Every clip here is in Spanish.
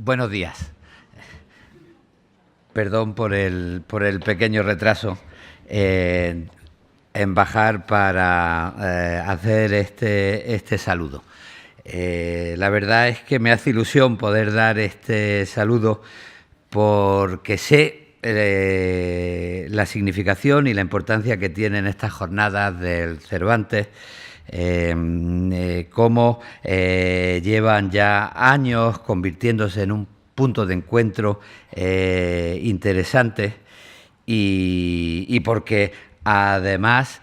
Buenos días. Perdón por el pequeño retraso en bajar para hacer este saludo. La verdad es que me hace ilusión poder dar este saludo porque sé la significación y la importancia que tienen estas jornadas del Cervantes. Cómo llevan ya años convirtiéndose en un punto de encuentro interesante y porque además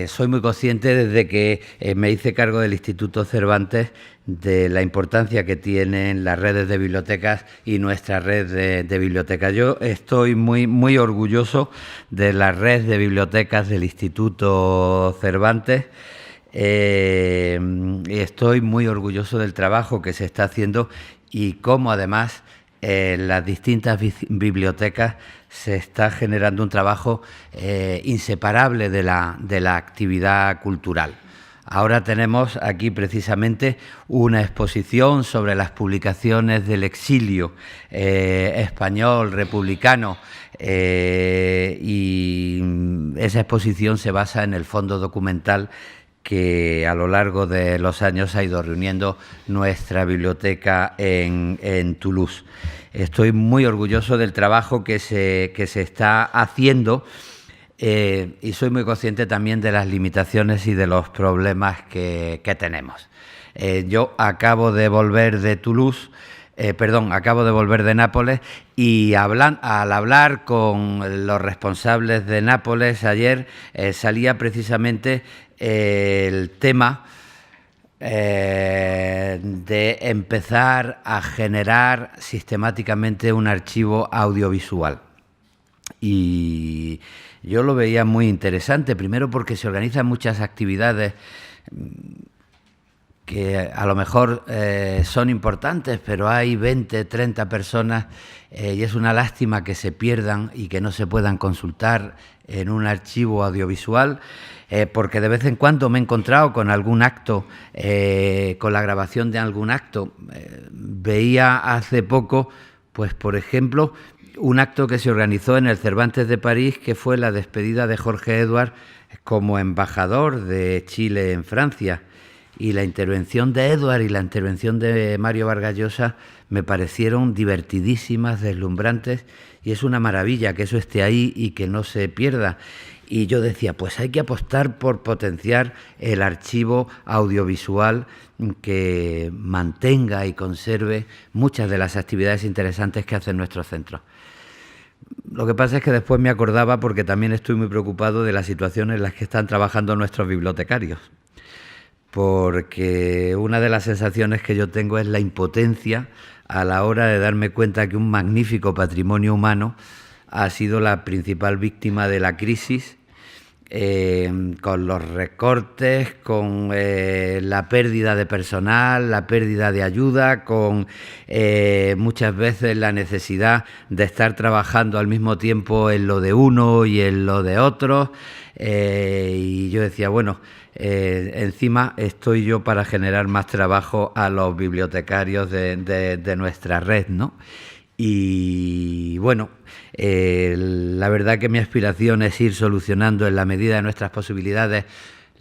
soy muy consciente desde que me hice cargo del Instituto Cervantes de la importancia que tienen las redes de bibliotecas y nuestra red de bibliotecas. Yo estoy muy orgulloso de la red de bibliotecas del Instituto Cervantes. Estoy muy orgulloso del trabajo que se está haciendo y cómo además en las distintas bibliotecas se está generando un trabajo inseparable de la actividad cultural. Ahora tenemos aquí precisamente una exposición sobre las publicaciones del exilio español republicano y esa exposición se basa en el fondo documental que a lo largo de los años ha ido reuniendo nuestra biblioteca en Toulouse. Estoy muy orgulloso del trabajo que se está haciendo y soy muy consciente también de las limitaciones y de los problemas que tenemos. Yo acabo de volver de Toulouse, acabo de volver de Nápoles y al hablar con los responsables de Nápoles ayer salía precisamente el tema de empezar a generar sistemáticamente un archivo audiovisual. Y yo lo veía muy interesante, primero porque se organizan muchas actividades que a lo mejor son importantes, pero hay 20, 30 personas y es una lástima que se pierdan y que no se puedan consultar en un archivo audiovisual, porque de vez en cuando me he encontrado con algún acto, con la grabación de algún acto. Veía hace poco, pues por ejemplo, un acto que se organizó en el Cervantes de París, que fue la despedida de Jorge Edwards como embajador de Chile en Francia. Y la intervención de Edward y la intervención de Mario Vargas Llosa me parecieron divertidísimas, deslumbrantes, y es una maravilla que eso esté ahí y que no se pierda. Y yo decía, pues hay que apostar por potenciar el archivo audiovisual que mantenga y conserve muchas de las actividades interesantes que hacen nuestros centros. Lo que pasa es que después me acordaba, porque también estoy muy preocupado de la situación en la que están trabajando nuestros bibliotecarios, porque una de las sensaciones que yo tengo es la impotencia a la hora de darme cuenta que un magnífico patrimonio humano ha sido la principal víctima de la crisis, con los recortes, con la pérdida de personal, la pérdida de ayuda, con muchas veces la necesidad de estar trabajando al mismo tiempo en lo de uno y en lo de otro. Y yo decía, bueno, encima estoy yo para generar más trabajo a los bibliotecarios de nuestra red, ¿no? Y bueno, la verdad que mi aspiración es ir solucionando en la medida de nuestras posibilidades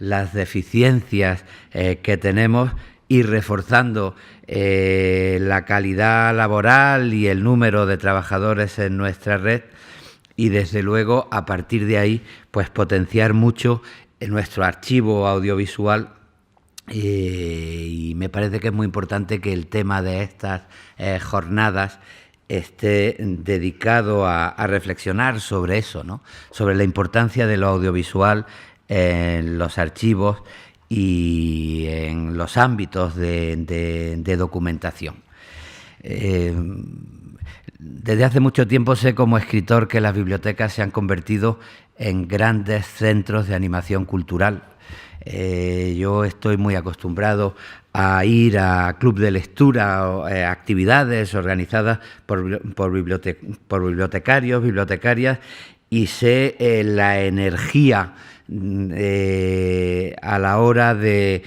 las deficiencias que tenemos, ir reforzando la calidad laboral y el número de trabajadores en nuestra red y desde luego a partir de ahí pues potenciar mucho nuestro archivo audiovisual. Y me parece que es muy importante que el tema de estas jornadas esté dedicado a reflexionar sobre eso, ¿no? Sobre la importancia de lo audiovisual en los archivos y en los ámbitos de documentación. Desde hace mucho tiempo sé como escritor que las bibliotecas se han convertido en grandes centros de animación cultural. Yo estoy muy acostumbrado a ir a club de lectura o actividades organizadas por bibliotecarios, bibliotecarias, y sé la energía a la hora de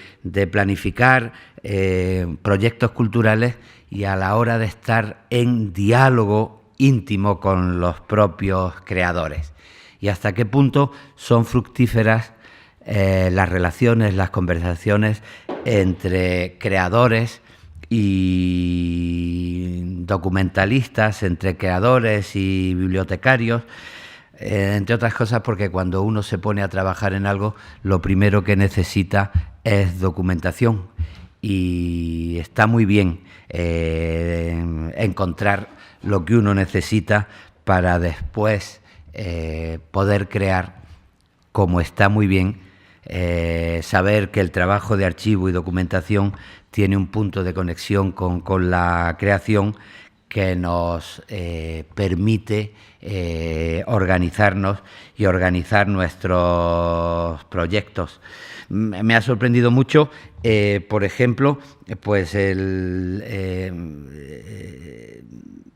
planificar proyectos culturales y a la hora de estar en diálogo íntimo con los propios creadores. Y hasta qué punto son fructíferas las relaciones, las conversaciones entre creadores y documentalistas, entre creadores y bibliotecarios, entre otras cosas porque cuando uno se pone a trabajar en algo, lo primero que necesita es documentación, y está muy bien encontrar lo que uno necesita para después poder crear, como está muy bien saber que el trabajo de archivo y documentación tiene un punto de conexión con la creación que nos permite organizarnos y organizar nuestros proyectos. Me ha sorprendido mucho, por ejemplo, pues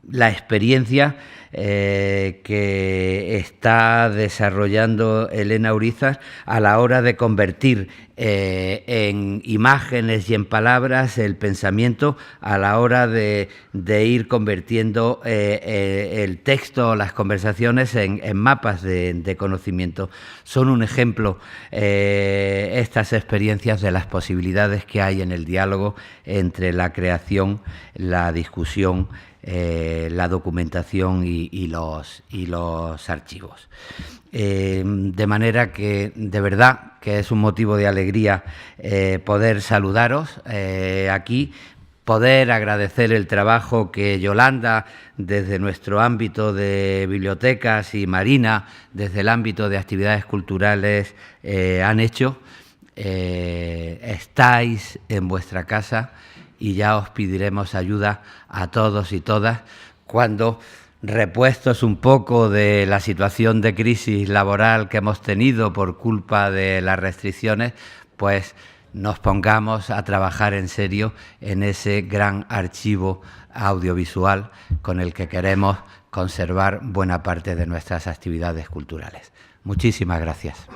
la experiencia que está desarrollando Elena Urizar a la hora de convertir en imágenes y en palabras el pensamiento, a la hora de ir convirtiendo el texto o las conversaciones en mapas de conocimiento. Son un ejemplo estas experiencias de las posibilidades que hay en el diálogo entre la creación, la discusión, la documentación y los archivos. De manera que, de verdad, que es un motivo de alegría poder saludaros aquí, poder agradecer el trabajo que Yolanda, desde nuestro ámbito de bibliotecas, y Marina, desde el ámbito de actividades culturales, han hecho. Estáis en vuestra casa y ya os pediremos ayuda a todos y todas cuando, repuestos un poco de la situación de crisis laboral que hemos tenido por culpa de las restricciones, pues nos pongamos a trabajar en serio en ese gran archivo audiovisual con el que queremos conservar buena parte de nuestras actividades culturales. Muchísimas gracias.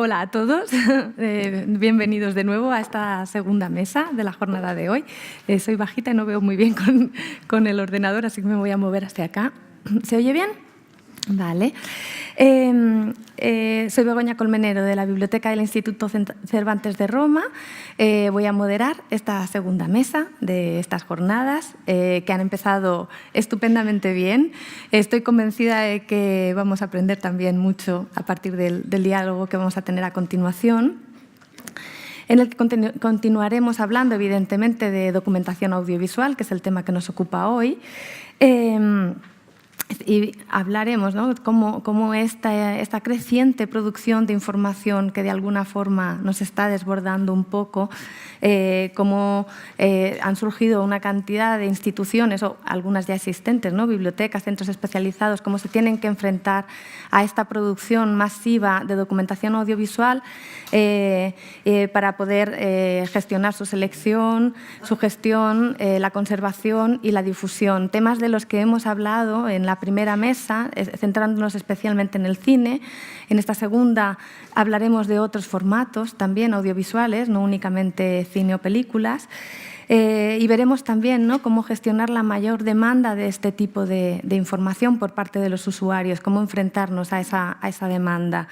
Hola a todos, bienvenidos de nuevo a esta segunda mesa de la jornada de hoy. Soy bajita y no veo muy bien con el ordenador, así que me voy a mover hacia acá. ¿Se oye bien? Vale. Soy Begoña Colmenero, de la Biblioteca del Instituto Cervantes de Roma. Voy a moderar esta segunda mesa de estas jornadas que han empezado estupendamente bien. Estoy convencida de que vamos a aprender también mucho a partir del diálogo que vamos a tener a continuación, en el que continuaremos hablando, evidentemente, de documentación audiovisual, que es el tema que nos ocupa hoy. Y hablaremos, ¿no?, cómo esta creciente producción de información que de alguna forma nos está desbordando un poco, cómo han surgido una cantidad de instituciones, o algunas ya existentes, ¿no?, bibliotecas, centros especializados, cómo se tienen que enfrentar a esta producción masiva de documentación audiovisual para poder gestionar su selección, su gestión, la conservación y la difusión. Temas de los que hemos hablado en la primera mesa, centrándonos especialmente en el cine. En esta segunda hablaremos de otros formatos también audiovisuales, no únicamente cine o películas. Y veremos también, ¿no?, cómo gestionar la mayor demanda de este tipo de información por parte de los usuarios, cómo enfrentarnos a esa demanda.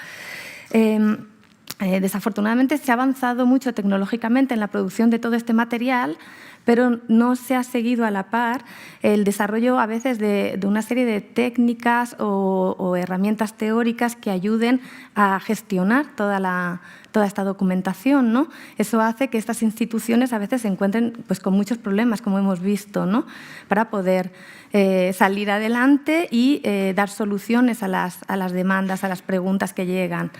Desafortunadamente se ha avanzado mucho tecnológicamente en la producción de todo este material, pero no se ha seguido a la par el desarrollo a veces de una serie de técnicas o herramientas teóricas que ayuden a gestionar toda esta documentación, ¿no? Eso hace que estas instituciones a veces se encuentren, pues, con muchos problemas, como hemos visto, ¿no?, para poder salir adelante y dar soluciones a las demandas, a las preguntas que llegan.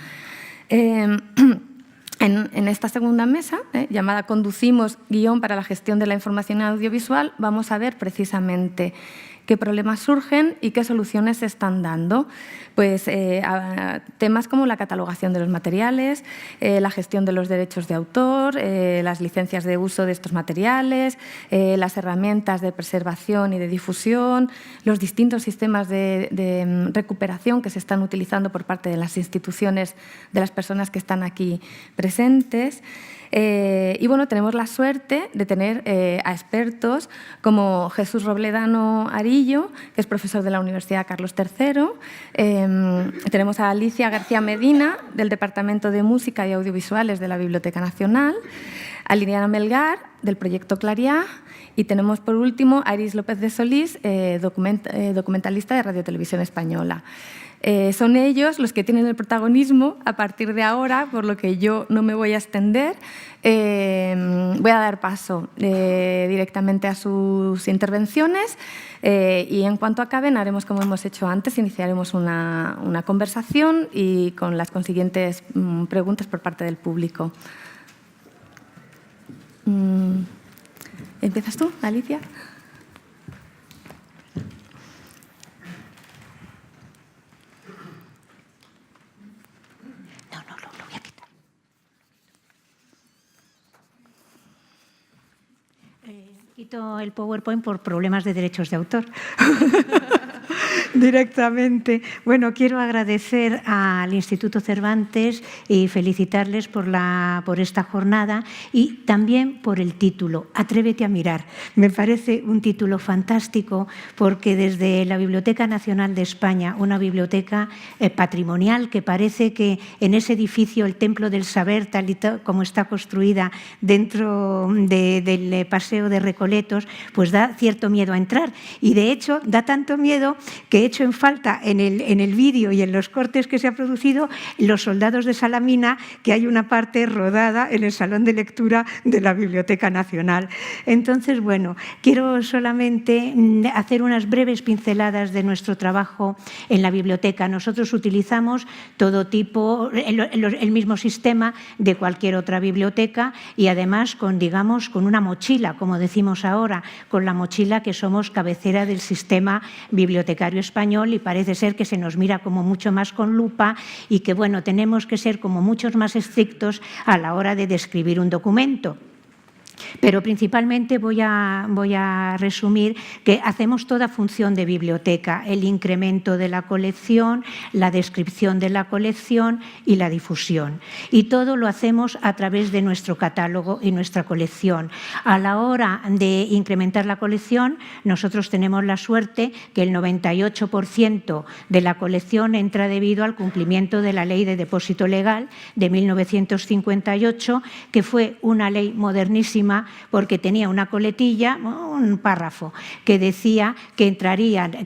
En esta segunda mesa, llamada Conducimos, guión para la gestión de la información audiovisual, vamos a ver precisamente qué problemas surgen y qué soluciones se están dando. Pues temas como la catalogación de los materiales, la gestión de los derechos de autor, las licencias de uso de estos materiales, las herramientas de preservación y de difusión, los distintos sistemas de recuperación que se están utilizando por parte de las instituciones, de las personas que están aquí presentes. Y bueno, tenemos la suerte de tener a expertos como Jesús Robledano Arillo, que es profesor de la Universidad Carlos III. Tenemos a Alicia García Medina, del Departamento de Música y Audiovisuales de la Biblioteca Nacional, a Liliana Melgar, del Proyecto Clariá, y tenemos por último a Iris López de Solís, documentalista de Radio Televisión Española. Son ellos los que tienen el protagonismo a partir de ahora, por lo que yo no me voy a extender. Voy a dar paso directamente a sus intervenciones y en cuanto acaben haremos como hemos hecho antes, iniciaremos una conversación y con las consiguientes preguntas por parte del público. ¿Empiezas tú, Alicia? Quito el PowerPoint por problemas de derechos de autor. Directamente. Bueno, quiero agradecer al Instituto Cervantes y felicitarles por esta jornada y también por el título, Atrévete a mirar. Me parece un título fantástico porque desde la Biblioteca Nacional de España, una biblioteca patrimonial que parece que en ese edificio, el Templo del Saber, tal y como está construida dentro del Paseo de Recoletos, pues da cierto miedo a entrar. Y de hecho, da tanto miedo que he hecho en falta en el vídeo y en los cortes que se ha producido Los soldados de Salamina, que hay una parte rodada en el Salón de Lectura de la Biblioteca Nacional. Entonces, bueno, quiero solamente hacer unas breves pinceladas de nuestro trabajo en la biblioteca. Nosotros utilizamos todo tipo, el mismo sistema de cualquier otra biblioteca y además con una mochila, como decimos ahora, con la mochila que somos cabecera del sistema bibliotecario español y parece ser que se nos mira como mucho más con lupa y que, bueno, tenemos que ser como muchos más estrictos a la hora de describir un documento. Pero principalmente voy a resumir que hacemos toda función de biblioteca, el incremento de la colección, la descripción de la colección y la difusión. Y todo lo hacemos a través de nuestro catálogo y nuestra colección. A la hora de incrementar la colección, nosotros tenemos la suerte que el 98% de la colección entra debido al cumplimiento de la Ley de Depósito Legal de 1958, que fue una ley modernísima porque tenía una coletilla, un párrafo, que decía que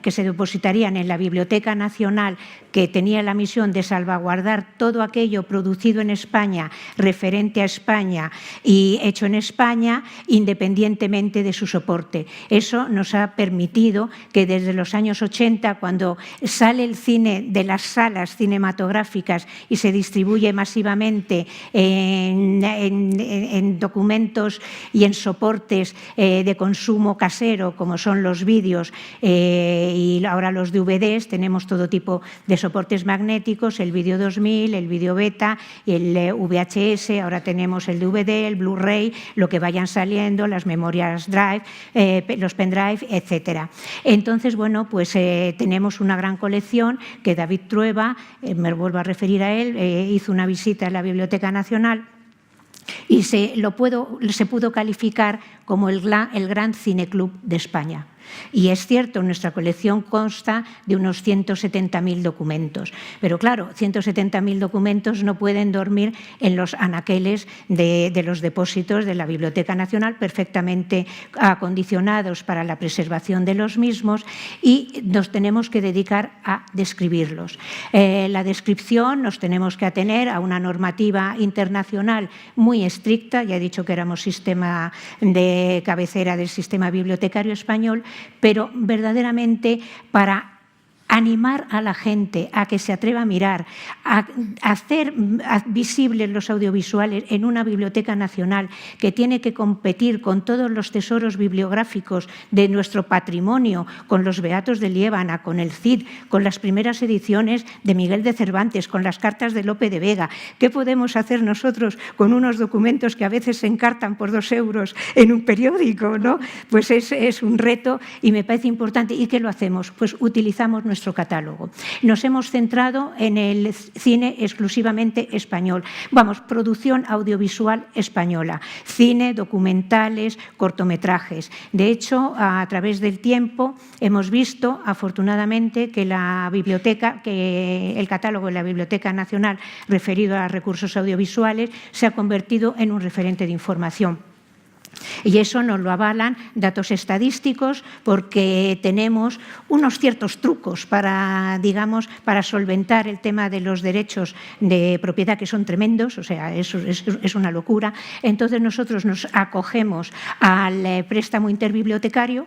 se depositarían en la Biblioteca Nacional, que tenía la misión de salvaguardar todo aquello producido en España, referente a España y hecho en España, independientemente de su soporte. Eso nos ha permitido que desde los años 80, cuando sale el cine de las salas cinematográficas y se distribuye masivamente en documentos y en soportes de consumo casero, como son los vídeos y ahora los DVDs, tenemos todo tipo de soportes magnéticos, el vídeo 2000, el vídeo beta, el VHS, ahora tenemos el DVD, el Blu-ray, lo que vayan saliendo, las memorias drive, los pendrive, etcétera. Entonces, bueno, pues tenemos una gran colección que David Trueba, me vuelvo a referir a él, hizo una visita a la Biblioteca Nacional y se pudo calificar como el gran cineclub de España. Y es cierto, nuestra colección consta de unos 170.000 documentos. Pero claro, 170.000 documentos no pueden dormir en los anaqueles de los depósitos de la Biblioteca Nacional, perfectamente acondicionados para la preservación de los mismos, y nos tenemos que dedicar a describirlos. La descripción nos tenemos que atener a una normativa internacional muy estricta. Ya he dicho que éramos sistema de cabecera del sistema bibliotecario español, pero verdaderamente para animar a la gente a que se atreva a mirar, a hacer visibles los audiovisuales en una biblioteca nacional que tiene que competir con todos los tesoros bibliográficos de nuestro patrimonio, con los Beatos de Liébana, con el Cid, con las primeras ediciones de Miguel de Cervantes, con las cartas de Lope de Vega. ¿Qué podemos hacer nosotros con unos documentos que a veces se encartan por 2 euros en un periódico, ¿no? Pues es un reto y me parece importante. ¿Y qué lo hacemos? Pues utilizamos nuestro catálogo. Nos hemos centrado en el cine exclusivamente español. Vamos, producción audiovisual española, cine, documentales, cortometrajes. De hecho, a través del tiempo hemos visto, afortunadamente, que el catálogo de la Biblioteca Nacional referido a recursos audiovisuales se ha convertido en un referente de información. Y eso nos lo avalan datos estadísticos, porque tenemos unos ciertos trucos para solventar el tema de los derechos de propiedad, que son tremendos, o sea, eso es una locura. Entonces nosotros nos acogemos al préstamo interbibliotecario.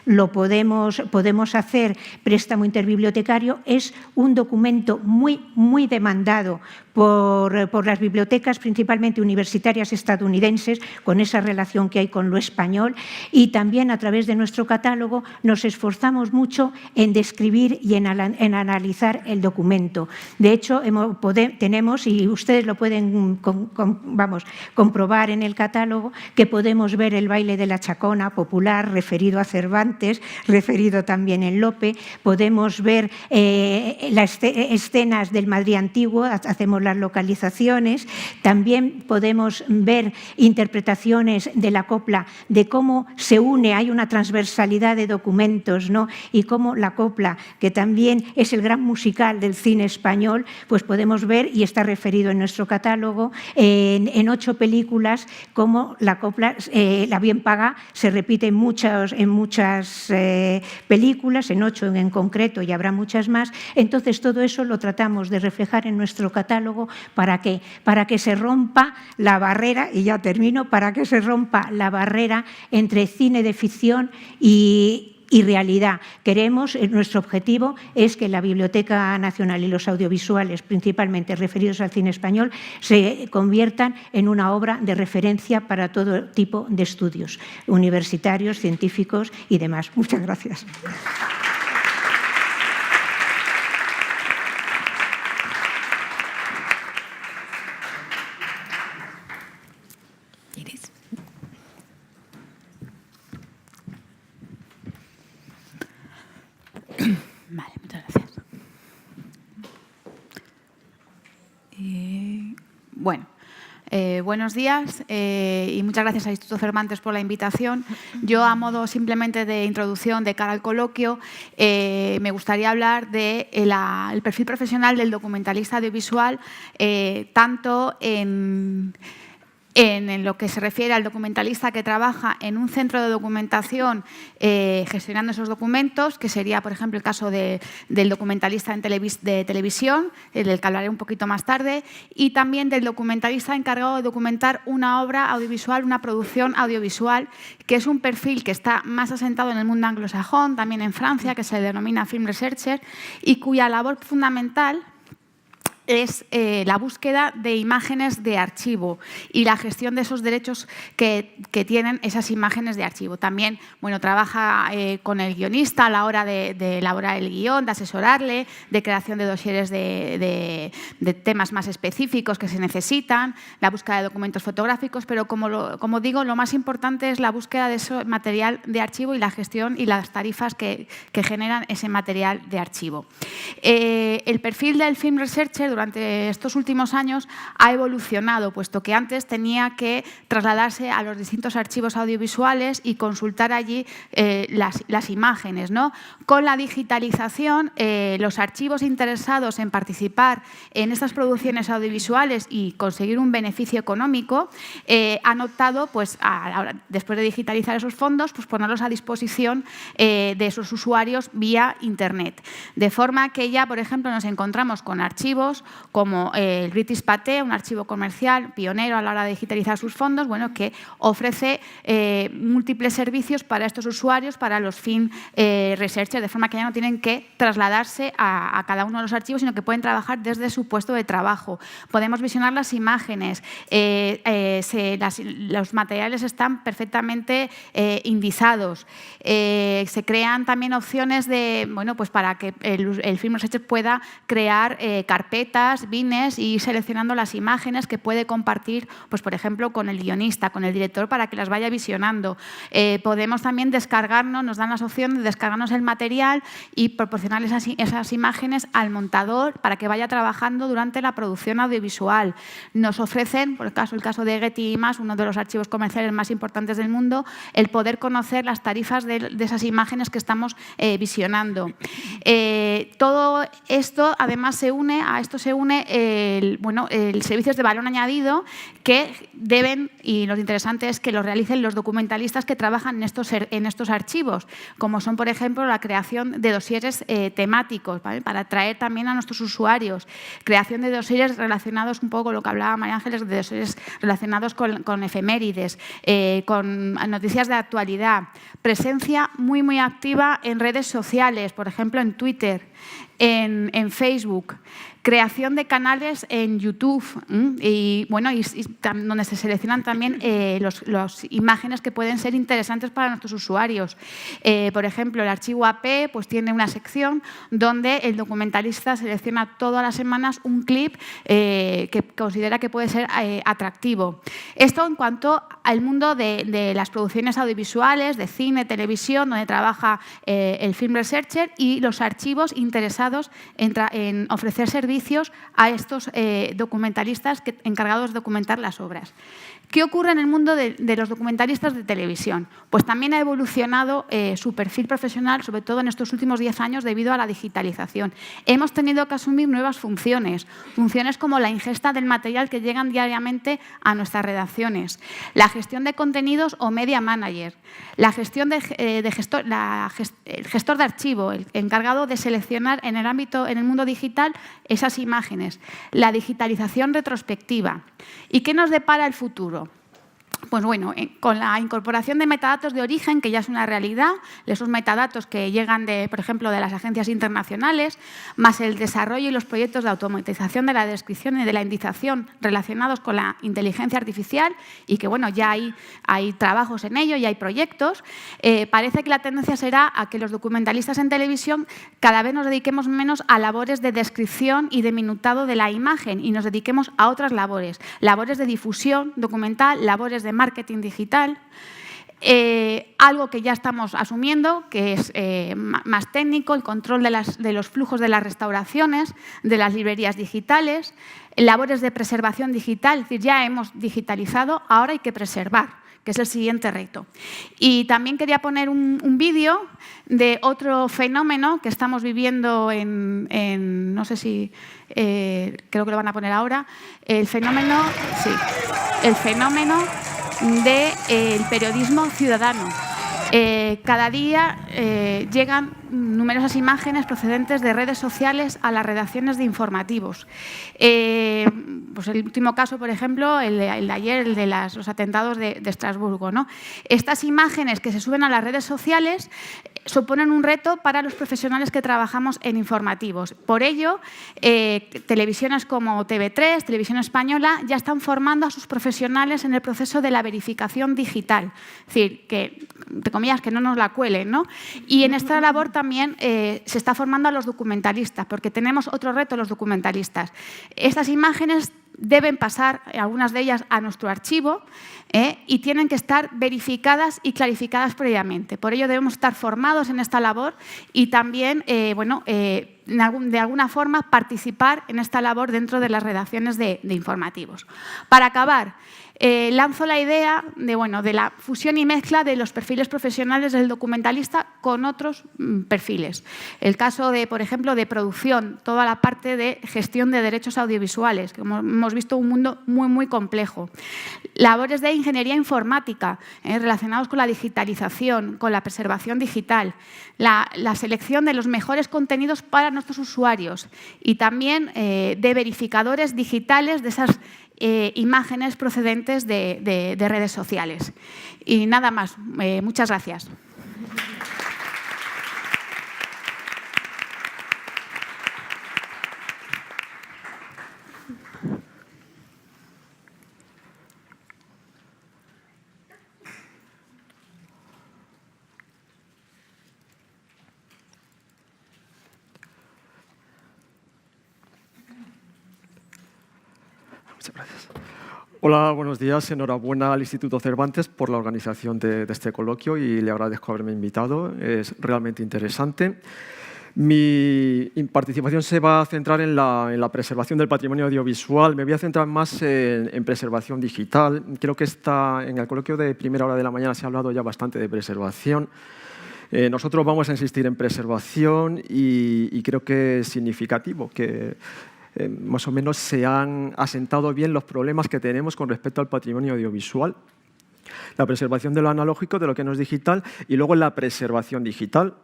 Lo podemos hacer. Préstamo interbibliotecario es un documento muy demandado por las bibliotecas, principalmente universitarias estadounidenses, con esa relación que hay con lo español, y también a través de nuestro catálogo nos esforzamos mucho en describir y en analizar el documento. De hecho, tenemos, y ustedes lo pueden comprobar en el catálogo, que podemos ver el baile de la Chacona popular referido a Cervantes, referido también en Lope. Podemos ver las escenas del Madrid antiguo, hacemos las localizaciones. También podemos ver interpretaciones de la copla, de cómo se une, hay una transversalidad de documentos, ¿no? Y cómo la copla, que también es el gran musical del cine español, pues podemos ver, y está referido en nuestro catálogo, en 8 películas, cómo la copla, la bien paga, se repite en muchas películas, en 8 en concreto, y habrá muchas más. Entonces, todo eso lo tratamos de reflejar en nuestro catálogo. ¿Para qué? Para que se rompa la barrera, y ya termino, para que se rompa la barrera entre cine de ficción y realidad. Nuestro objetivo es que la Biblioteca Nacional y los audiovisuales, principalmente referidos al cine español, se conviertan en una obra de referencia para todo tipo de estudios, universitarios, científicos y demás. Muchas gracias. Vale, muchas gracias. Buenos días y muchas gracias al Instituto Cervantes por la invitación. Yo, a modo simplemente de introducción de cara al coloquio, me gustaría hablar del perfil profesional del documentalista audiovisual, tanto en lo que se refiere al documentalista que trabaja en un centro de documentación gestionando esos documentos, que sería, por ejemplo, el caso del documentalista de televisión, del que hablaré un poquito más tarde, y también del documentalista encargado de documentar una obra audiovisual, una producción audiovisual, que es un perfil que está más asentado en el mundo anglosajón, también en Francia, que se denomina Film Researcher, y cuya labor fundamental es la búsqueda de imágenes de archivo y la gestión de esos derechos que tienen esas imágenes de archivo. También, trabaja con el guionista a la hora de elaborar el guión, de asesorarle, de creación de dosieres de temas más específicos que se necesitan, la búsqueda de documentos fotográficos, pero como digo, lo más importante es la búsqueda de ese material de archivo y la gestión y las tarifas que generan ese material de archivo. El perfil del Film Researcher durante estos últimos años ha evolucionado, puesto que antes tenía que trasladarse a los distintos archivos audiovisuales y consultar allí las imágenes, ¿no? Con la digitalización, los archivos interesados en participar en estas producciones audiovisuales y conseguir un beneficio económico han optado, después de digitalizar esos fondos, ponerlos a disposición de esos usuarios vía Internet. De forma que ya, por ejemplo, nos encontramos con archivos como el British Pathé, un archivo comercial pionero a la hora de digitalizar sus fondos, bueno, que ofrece múltiples servicios para estos usuarios, para los fin researchers, de forma que ya no tienen que trasladarse a cada uno de los archivos, sino que pueden trabajar desde su puesto de trabajo. Podemos visionar las imágenes, los materiales están perfectamente indizados. Se crean también opciones de, bueno, pues para que el Film Researcher pueda crear carpetas, bines y ir seleccionando las imágenes que puede compartir, pues, por ejemplo, con el guionista, con el director, para que las vaya visionando. Podemos también descargarnos, nos dan las opciones de descargarnos el material y proporcionar esas imágenes al montador para que vaya trabajando durante la producción audiovisual. Nos ofrecen, por el caso de Getty Images, uno de los archivos comerciales más importantes del mundo, el poder conocer las tarifas de esas imágenes que estamos visionando. Todo esto, además, se une el servicios de valor añadido que deben, y lo interesante es que lo realicen los documentalistas que trabajan en estos archivos, como son, por ejemplo, la creación de dosieres temáticos, ¿vale?, para atraer también a nuestros usuarios, creación de dosieres relacionados un poco con lo que hablaba María Ángeles, de dosieres relacionados con efemérides, con noticias de actualidad, presencia muy, muy activa en redes sociales, por ejemplo, en Twitter, en Facebook, creación de canales en YouTube y donde se seleccionan también las imágenes que pueden ser interesantes para nuestros usuarios. Por ejemplo, el archivo AP pues, tiene una sección donde el documentalista selecciona todas las semanas un clip que considera que puede ser atractivo. Esto en cuanto al mundo de las producciones audiovisuales, de cine, televisión, donde trabaja el Film Researcher y los archivos interesados en ofrecer servicios a estos documentalistas encargados de documentar las obras. ¿Qué ocurre en el mundo de los documentalistas de televisión? Pues también ha evolucionado su perfil profesional, sobre todo en estos últimos 10 años, debido a la digitalización. Hemos tenido que asumir nuevas funciones como la ingesta del material que llegan diariamente a nuestras redacciones, la gestión de contenidos o media manager, la gestión el gestor de archivo, el encargado de seleccionar en el mundo digital esas imágenes, la digitalización retrospectiva. ¿Y qué nos depara el futuro? Pues bueno, con la incorporación de metadatos de origen, que ya es una realidad, esos metadatos que llegan, por ejemplo, de las agencias internacionales, más el desarrollo y los proyectos de automatización de la descripción y de la indización relacionados con la inteligencia artificial, y que bueno, ya hay trabajos en ello, ya hay proyectos, parece que la tendencia será a que los documentalistas en televisión cada vez nos dediquemos menos a labores de descripción y de minutado de la imagen y nos dediquemos a otras labores de difusión documental, labores de marketing digital, algo que ya estamos asumiendo, que es más técnico, el control de los flujos de las restauraciones, de las librerías digitales, labores de preservación digital, es decir, ya hemos digitalizado, ahora hay que preservar, que es el siguiente reto. Y también quería poner un vídeo de otro fenómeno que estamos viviendo no sé si, creo que lo van a poner ahora, el fenómeno del periodismo ciudadano. Cada día llegan numerosas imágenes procedentes de redes sociales a las redacciones de informativos. Pues el último caso, por ejemplo, el de ayer, el de los atentados de Estrasburgo, ¿no? Estas imágenes que se suben a las redes sociales suponen un reto para los profesionales que trabajamos en informativos. Por ello, televisiones como TV3, Televisión Española, ya están formando a sus profesionales en el proceso de la verificación digital. Es decir, que, entre comillas, que no nos la cuelen, ¿no? Y en esta labor también se está formando a los documentalistas, porque tenemos otro reto los documentalistas. Estas imágenes deben pasar, algunas de ellas, a nuestro archivo y tienen que estar verificadas y clarificadas previamente. Por ello debemos estar formados en esta labor y también, de alguna forma, participar en esta labor dentro de las redacciones de informativos. Para acabar, lanzo la idea de la fusión y mezcla de los perfiles profesionales del documentalista con otros perfiles. El caso, por ejemplo, de producción, toda la parte de gestión de derechos audiovisuales, que hemos visto un mundo muy, muy complejo. Labores de ingeniería informática, relacionados con la digitalización, con la preservación digital, la selección de los mejores contenidos para nuestros usuarios y también de verificadores digitales de esas imágenes procedentes de redes sociales. Y nada más. Muchas gracias. Muchas gracias. Hola, buenos días. Enhorabuena al Instituto Cervantes por la organización de este coloquio y le agradezco haberme invitado. Es realmente interesante. Mi participación se va a centrar en la preservación del patrimonio audiovisual. Me voy a centrar más en preservación digital. Creo que en el coloquio de primera hora de la mañana se ha hablado ya bastante de preservación. Nosotros vamos a insistir en preservación y creo que es significativo que más o menos se han asentado bien los problemas que tenemos con respecto al patrimonio audiovisual. La preservación de lo analógico, de lo que no es digital, y luego la preservación digital.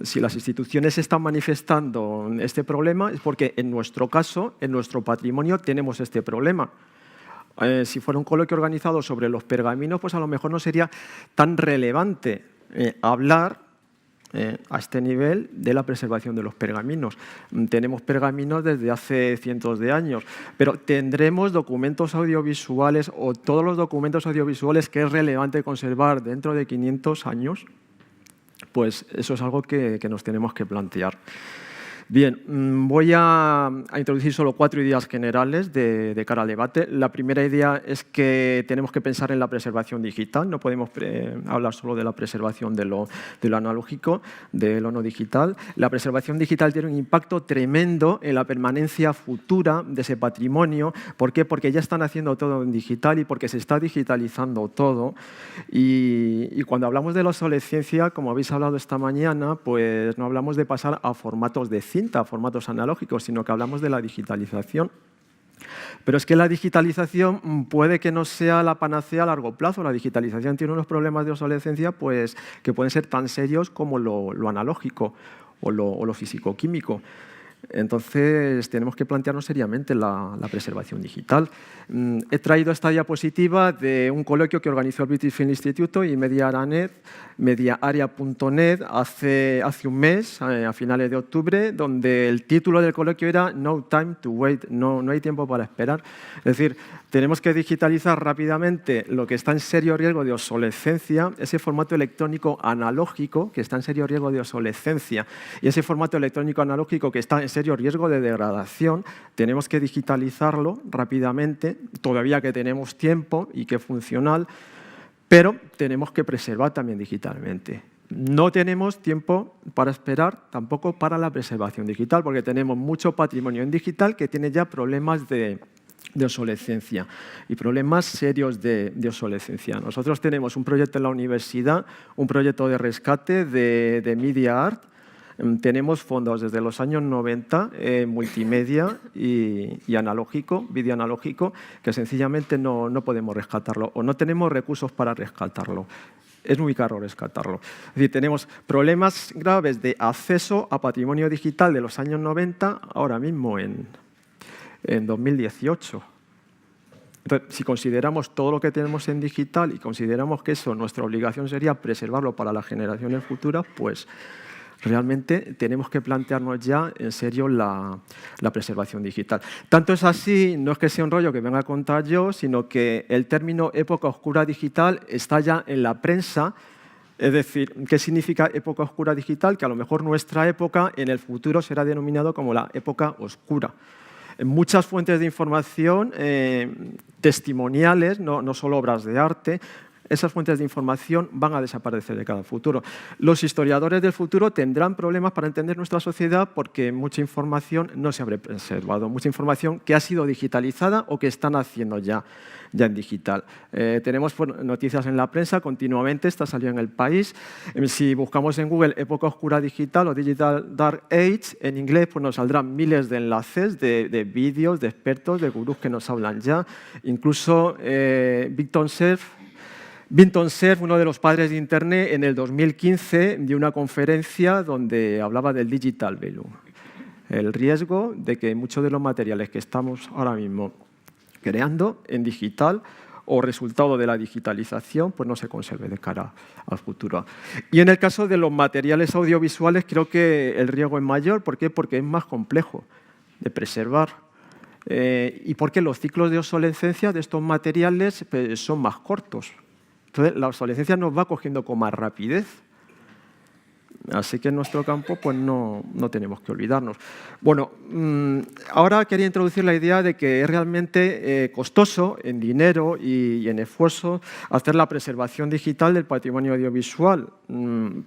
Si las instituciones están manifestando este problema es porque en nuestro caso, en nuestro patrimonio, tenemos este problema. Si fuera un coloquio organizado sobre los pergaminos, pues a lo mejor no sería tan relevante hablar a este nivel de la preservación de los pergaminos. Tenemos pergaminos desde hace cientos de años, pero tendremos documentos audiovisuales o todos los documentos audiovisuales que es relevante conservar dentro de 500 años. Pues eso es algo que nos tenemos que plantear. Bien, voy a introducir solo 4 ideas generales de cara al debate. La primera idea es que tenemos que pensar en la preservación digital. No podemos hablar solo de la preservación de lo analógico, de lo no digital. La preservación digital tiene un impacto tremendo en la permanencia futura de ese patrimonio. ¿Por qué? Porque ya están haciendo todo en digital y porque se está digitalizando todo. Y cuando hablamos de la obsolescencia, como habéis hablado esta mañana, pues no hablamos de pasar a formatos de cinta, formatos analógicos, sino que hablamos de la digitalización. Pero es que la digitalización puede que no sea la panacea a largo plazo. La digitalización tiene unos problemas de obsolescencia pues, que pueden ser tan serios como lo analógico o lo físico-químico. Entonces, tenemos que plantearnos seriamente la preservación digital. He traído esta diapositiva de un coloquio que organizó el British Film Institute y mediaarea.net hace un mes, a finales de octubre, donde el título del coloquio era No time to wait, no hay tiempo para esperar. Es decir, tenemos que digitalizar rápidamente lo que está en serio riesgo de obsolescencia, ese formato electrónico analógico que está en serio riesgo de obsolescencia y ese formato electrónico analógico que está en serio riesgo de degradación, tenemos que digitalizarlo rápidamente, todavía que tenemos tiempo y que es funcional, pero tenemos que preservar también digitalmente. No tenemos tiempo para esperar tampoco para la preservación digital, porque tenemos mucho patrimonio en digital que tiene ya problemas de obsolescencia y problemas serios de obsolescencia. Nosotros tenemos un proyecto en la universidad, un proyecto de rescate de Media Art. Tenemos fondos desde los años 90, multimedia y analógico, vídeo analógico, que sencillamente no podemos rescatarlo o no tenemos recursos para rescatarlo. Es muy caro rescatarlo. Es decir, tenemos problemas graves de acceso a patrimonio digital de los años 90 ahora mismo en 2018. Entonces, si consideramos todo lo que tenemos en digital y consideramos que eso, nuestra obligación sería preservarlo para las generaciones futuras, pues realmente tenemos que plantearnos ya en serio la preservación digital. Tanto es así, no es que sea un rollo que venga a contar yo, sino que el término época oscura digital está ya en la prensa. Es decir, ¿qué significa época oscura digital? Que a lo mejor nuestra época en el futuro será denominado como la época oscura. En muchas fuentes de información testimoniales, no solo obras de arte, esas fuentes de información van a desaparecer de cada futuro. Los historiadores del futuro tendrán problemas para entender nuestra sociedad porque mucha información no se habrá preservado, mucha información que ha sido digitalizada o que están haciendo ya en digital. Tenemos noticias en la prensa continuamente, esta salió en El País. Si buscamos en Google época oscura digital o Digital Dark Age, en inglés pues nos saldrán miles de enlaces de vídeos, de expertos, de gurús que nos hablan ya. Incluso Vinton Cerf, uno de los padres de Internet, en el 2015 dio una conferencia donde hablaba del digital value. el riesgo de que muchos de los materiales que estamos ahora mismo creando en digital o resultado de la digitalización, pues no se conserve de cara al futuro. Y en el caso de los materiales audiovisuales creo que el riesgo es mayor. ¿Por qué? Porque es más complejo de preservar. Y porque los ciclos de obsolescencia de estos materiales pues, son más cortos. Entonces, la obsolescencia nos va cogiendo con más rapidez. Así que en nuestro campo pues no tenemos que olvidarnos. Bueno, ahora quería introducir la idea de que es realmente costoso en dinero y en esfuerzo hacer la preservación digital del patrimonio audiovisual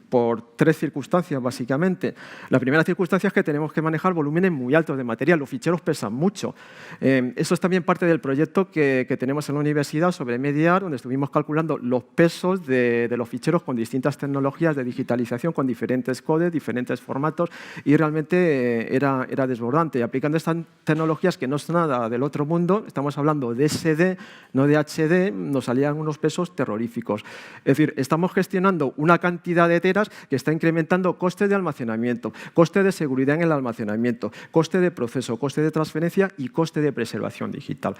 por 3 circunstancias, básicamente. La primera circunstancia es que tenemos que manejar volúmenes muy altos de material. Los ficheros pesan mucho. Eso es también parte del proyecto que tenemos en la universidad sobre Mediar, donde estuvimos calculando los pesos de los ficheros con distintas tecnologías de digitalización, con diferentes codes, diferentes formatos, y realmente era desbordante. Aplicando estas tecnologías que no es nada del otro mundo, estamos hablando de SD, no de HD, nos salían unos pesos terroríficos. Es decir, estamos gestionando una cantidad de teras que está incrementando costes de almacenamiento, coste de seguridad en el almacenamiento, coste de proceso, coste de transferencia y coste de preservación digital.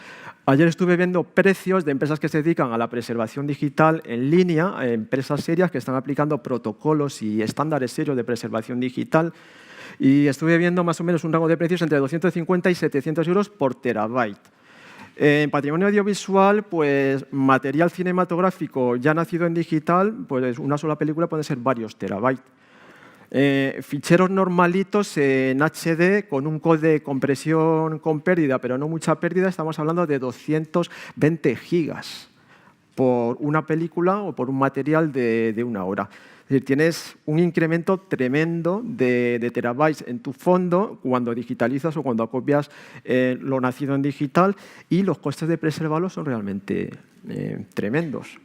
Ayer estuve viendo precios de empresas que se dedican a la preservación digital en línea, empresas serias que están aplicando protocolos y estándares serios de preservación digital, y estuve viendo más o menos un rango de precios entre 250 y 700 euros por terabyte. En patrimonio audiovisual, pues material cinematográfico ya nacido en digital, pues una sola película puede ser varios terabytes. Ficheros normalitos en HD con un code de compresión con pérdida, pero no mucha pérdida, estamos hablando de 220 gigas por una película o por un material de 1 hora. Es decir, tienes un incremento tremendo de terabytes en tu fondo cuando digitalizas o cuando acopias lo nacido en digital, y los costes de preservarlo son realmente tremendos.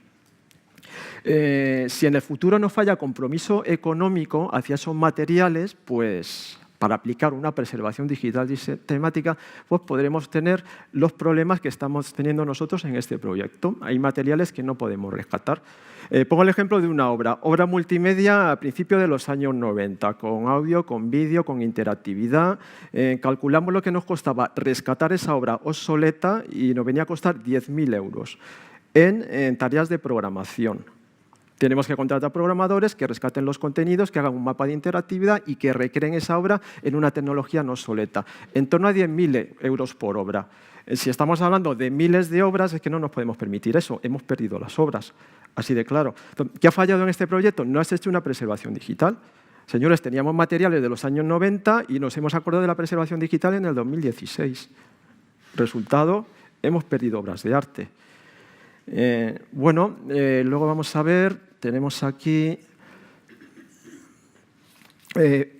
Si en el futuro nos falla compromiso económico hacia esos materiales, pues para aplicar una preservación digital sistemática, pues podremos tener los problemas que estamos teniendo nosotros en este proyecto. Hay materiales que no podemos rescatar. Pongo el ejemplo de una obra multimedia a principios de los años 90, con audio, con vídeo, con interactividad. Calculamos lo que nos costaba rescatar esa obra obsoleta y nos venía a costar 10.000 euros en tareas de programación. Tenemos que contratar programadores que rescaten los contenidos, que hagan un mapa de interactividad y que recreen esa obra en una tecnología no obsoleta. En torno a 10.000 euros por obra. Si estamos hablando de miles de obras, es que no nos podemos permitir eso. Hemos perdido las obras, así de claro. ¿Qué ha fallado en este proyecto? No has hecho una preservación digital. Señores, teníamos materiales de los años 90 y nos hemos acordado de la preservación digital en el 2016. Resultado, hemos perdido obras de arte. Luego vamos a ver, tenemos aquí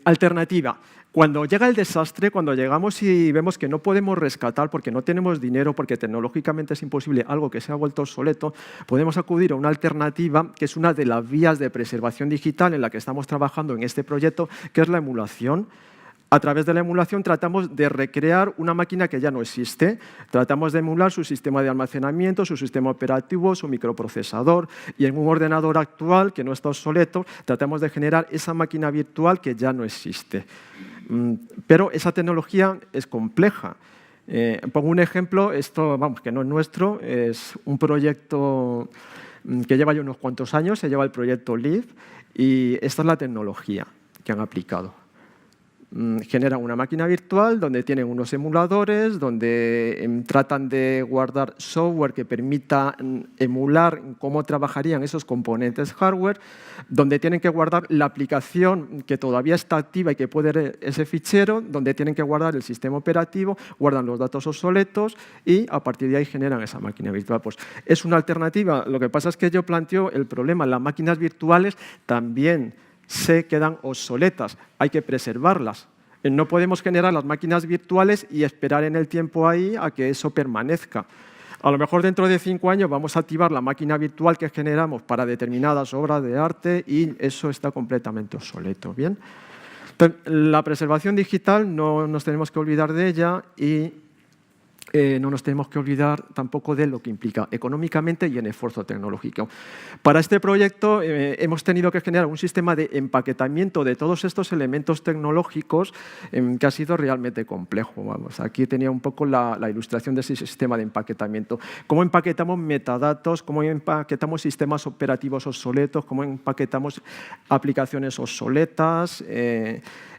alternativa. Cuando llega el desastre, cuando llegamos y vemos que no podemos rescatar porque no tenemos dinero, porque tecnológicamente es imposible algo que se ha vuelto obsoleto, podemos acudir a una alternativa que es una de las vías de preservación digital en la que estamos trabajando en este proyecto, que es la emulación. A través de la emulación tratamos de recrear una máquina que ya no existe. Tratamos de emular su sistema de almacenamiento, su sistema operativo, su microprocesador, y en un ordenador actual que no está obsoleto, tratamos de generar esa máquina virtual que ya no existe. Pero esa tecnología es compleja. Pongo un ejemplo, esto que no es nuestro, es un proyecto que lleva ya unos cuantos años, se llama el proyecto LIV, y esta es la tecnología que han aplicado. Generan una máquina virtual donde tienen unos emuladores, donde tratan de guardar software que permita emular cómo trabajarían esos componentes hardware, donde tienen que guardar la aplicación que todavía está activa y que puede leer ese fichero, donde tienen que guardar el sistema operativo, guardan los datos obsoletos y a partir de ahí generan esa máquina virtual. Pues es una alternativa. Lo que pasa es que yo planteo el problema. Las máquinas virtuales también se quedan obsoletas, hay que preservarlas. No podemos generar las máquinas virtuales y esperar en el tiempo ahí a que eso permanezca. A lo mejor dentro de 5 años vamos a activar la máquina virtual que generamos para determinadas obras de arte y eso está completamente obsoleto. ¿Bien? Entonces, la preservación digital no nos tenemos que olvidar de ella y no nos tenemos que olvidar tampoco de lo que implica económicamente y en esfuerzo tecnológico. Para este proyecto hemos tenido que generar un sistema de empaquetamiento de todos estos elementos tecnológicos que ha sido realmente complejo. Vamos, aquí tenía un poco la ilustración de ese sistema de empaquetamiento. Cómo empaquetamos metadatos, cómo empaquetamos sistemas operativos obsoletos, cómo empaquetamos aplicaciones obsoletas,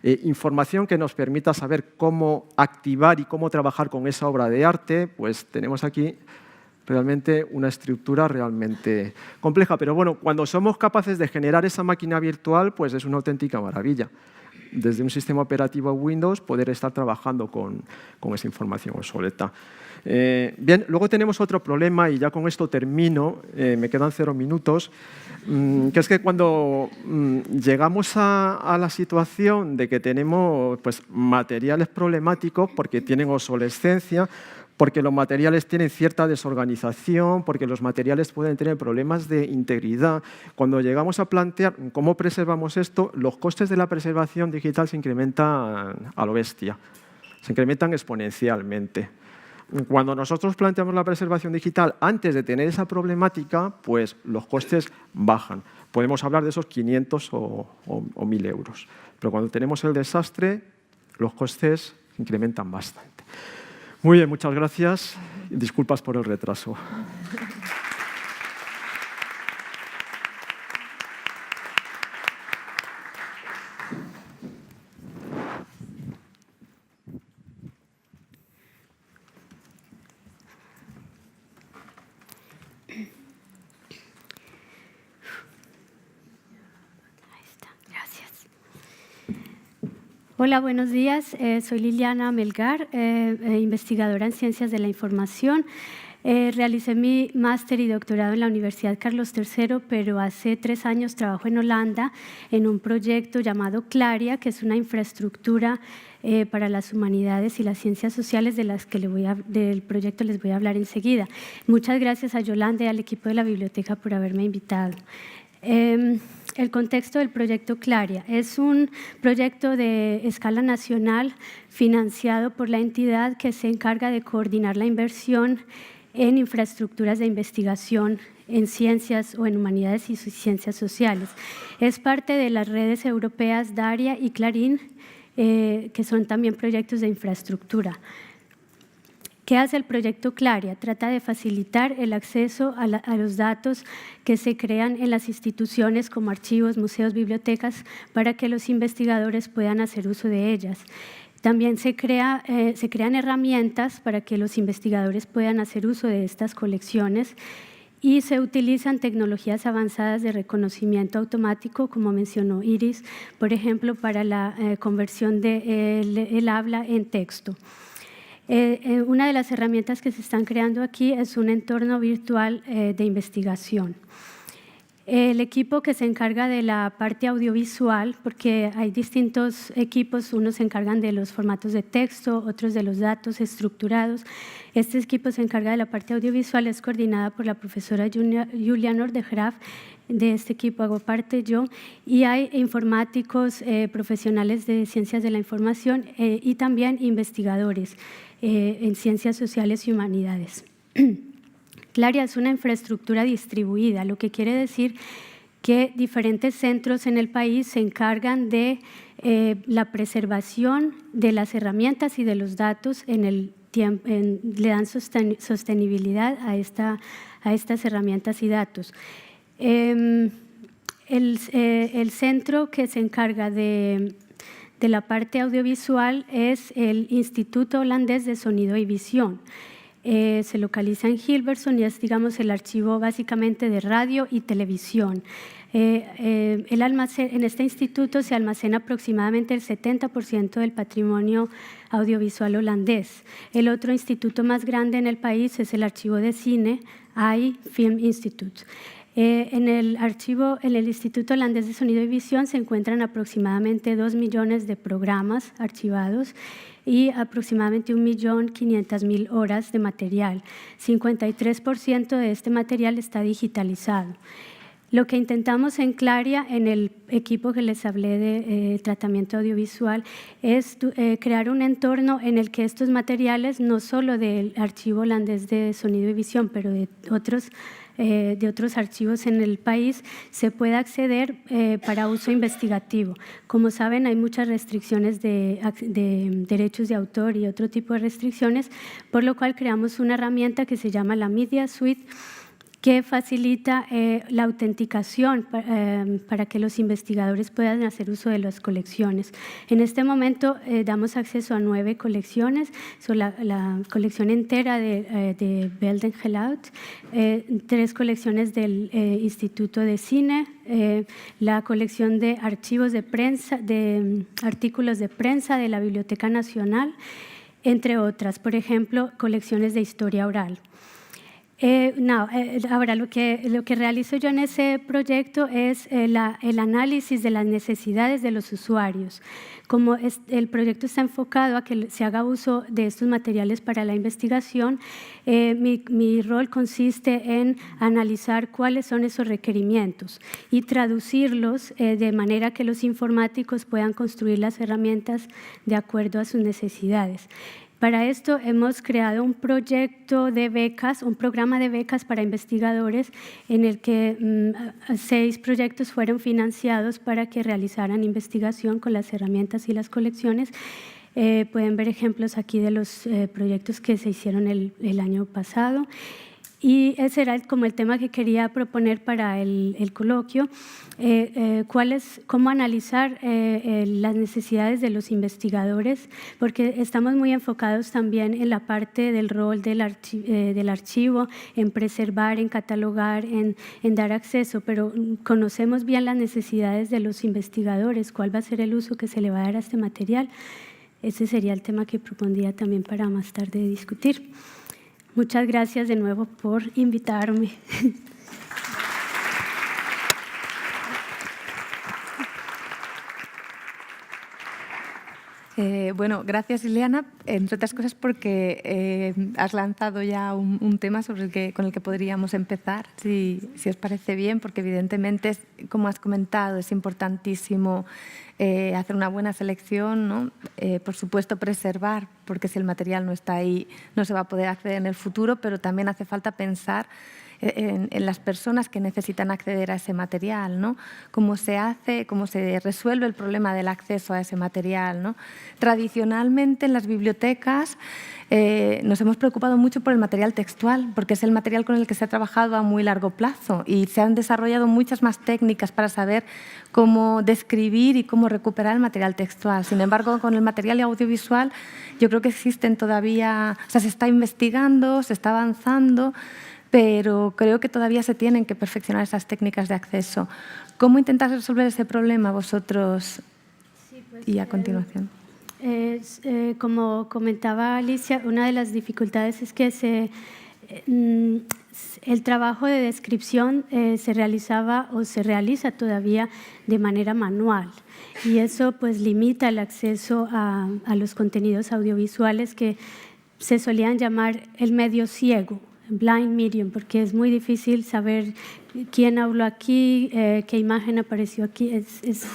información que nos permita saber cómo activar y cómo trabajar con esa obra de arte. Pues tenemos aquí realmente una estructura realmente compleja. Pero bueno, cuando somos capaces de generar esa máquina virtual, pues es una auténtica maravilla. Desde un sistema operativo Windows, poder estar trabajando con esa información obsoleta. Bien, luego tenemos otro problema, y ya con esto termino, me quedan 0 minutos, que es que cuando llegamos a la situación de que tenemos pues, materiales problemáticos porque tienen obsolescencia, porque los materiales tienen cierta desorganización, porque los materiales pueden tener problemas de integridad. Cuando llegamos a plantear cómo preservamos esto, los costes de la preservación digital se incrementan a lo bestia, se incrementan exponencialmente. Cuando nosotros planteamos la preservación digital antes de tener esa problemática, pues los costes bajan. Podemos hablar de esos 500 o 1.000 euros. Pero cuando tenemos el desastre, los costes incrementan bastante. Muy bien, muchas gracias. Disculpas por el retraso. Hola, buenos días. Soy Liliana Melgar, investigadora en Ciencias de la Información. Realicé mi máster y doctorado en la Universidad Carlos III, pero hace 3 años trabajo en Holanda en un proyecto llamado Claria, que es una infraestructura para las humanidades y las ciencias sociales del proyecto les voy a hablar enseguida. Muchas gracias a Yolanda y al equipo de la biblioteca por haberme invitado. El contexto del proyecto Claria es un proyecto de escala nacional financiado por la entidad que se encarga de coordinar la inversión en infraestructuras de investigación en ciencias o en humanidades y ciencias sociales. Es parte de las redes europeas Daria y Clarín, que son también proyectos de infraestructura. ¿Qué hace el proyecto Claria? Trata de facilitar el acceso a los datos que se crean en las instituciones como archivos, museos, bibliotecas, para que los investigadores puedan hacer uso de ellas. También se crean herramientas para que los investigadores puedan hacer uso de estas colecciones y se utilizan tecnologías avanzadas de reconocimiento automático, como mencionó Iris, por ejemplo, para la conversión del habla en texto. Una de las herramientas que se están creando aquí es un entorno virtual de investigación. El equipo que se encarga de la parte audiovisual, porque hay distintos equipos, unos se encargan de los formatos de texto, otros de los datos estructurados. Este equipo se encarga de la parte audiovisual, es coordinada por la profesora Julia Nordegraaf. De este equipo hago parte yo, y hay informáticos, profesionales de ciencias de la información y también investigadores en ciencias sociales y humanidades. Claria es una infraestructura distribuida, lo que quiere decir que diferentes centros en el país se encargan de la preservación de las herramientas y de los datos en el tiempo, le dan sostenibilidad a estas herramientas y datos. El centro que se encarga de la parte audiovisual es el Instituto Holandés de Sonido y Visión. Se localiza en Hilversum y es, digamos, el archivo básicamente de radio y televisión. En este instituto se almacena aproximadamente el 70% del patrimonio audiovisual holandés. El otro instituto más grande en el país es el archivo de cine, AI Film Institute. En el Instituto Holandés de Sonido y Visión se encuentran aproximadamente 2 millones de programas archivados y aproximadamente 1.500.000 horas de material. 53% de este material está digitalizado. Lo que intentamos en Claria, en el equipo que les hablé de tratamiento audiovisual, es crear un entorno en el que estos materiales, no solo del Archivo Holandés de Sonido y Visión, pero de otros archivos en el país, se pueda acceder para uso investigativo. Como saben, hay muchas restricciones de derechos de autor y otro tipo de restricciones, por lo cual creamos una herramienta que se llama la Media Suite, que facilita la autenticación para que los investigadores puedan hacer uso de las colecciones. En este momento damos acceso a 9 colecciones, son la colección entera de Belden-Geluid, 3 colecciones del Instituto de Cine, la colección de archivos de prensa, de artículos de prensa de la Biblioteca Nacional, entre otras, por ejemplo, colecciones de historia oral. Ahora lo que realizo yo en ese proyecto es el análisis de las necesidades de los usuarios. Como el proyecto está enfocado a que se haga uso de estos materiales para la investigación, mi rol consiste en analizar cuáles son esos requerimientos y traducirlos de manera que los informáticos puedan construir las herramientas de acuerdo a sus necesidades. Para esto hemos creado un proyecto de becas, un programa de becas para investigadores en el que 6 proyectos fueron financiados para que realizaran investigación con las herramientas y las colecciones. Pueden ver ejemplos aquí de los proyectos que se hicieron el año pasado. Y ese era como el tema que quería proponer para el coloquio, cómo analizar las necesidades de los investigadores, porque estamos muy enfocados también en la parte del rol del archivo, en preservar, en catalogar, en dar acceso, pero conocemos bien las necesidades de los investigadores, cuál va a ser el uso que se le va a dar a este material. Ese sería el tema que propondría también para más tarde discutir. Muchas gracias de nuevo por invitarme. Bueno, gracias Liliana, entre otras cosas porque has lanzado ya un tema con el que podríamos empezar, si os parece bien, porque evidentemente, como has comentado, es importantísimo hacer una buena selección, ¿no? Por supuesto preservar, porque si el material no está ahí no se va a poder acceder en el futuro, pero también hace falta pensar en las personas que necesitan acceder a ese material, ¿no? Cómo se resuelve el problema del acceso a ese material, ¿no? Tradicionalmente en las bibliotecas nos hemos preocupado mucho por el material textual, porque es el material con el que se ha trabajado a muy largo plazo y se han desarrollado muchas más técnicas para saber cómo describir y cómo recuperar el material textual. Sin embargo, con el material audiovisual yo creo que existen todavía, o sea, se está investigando, se está avanzando, pero creo que todavía se tienen que perfeccionar esas técnicas de acceso. ¿Cómo intentáis resolver ese problema vosotros? Sí, pues, y a continuación. Como comentaba Alicia, una de las dificultades es que el trabajo de descripción se realizaba o se realiza todavía de manera manual y eso pues limita el acceso a los contenidos audiovisuales que se solían llamar el medio ciego, blind medium, porque es muy difícil saber quién habló aquí, qué imagen apareció aquí. Es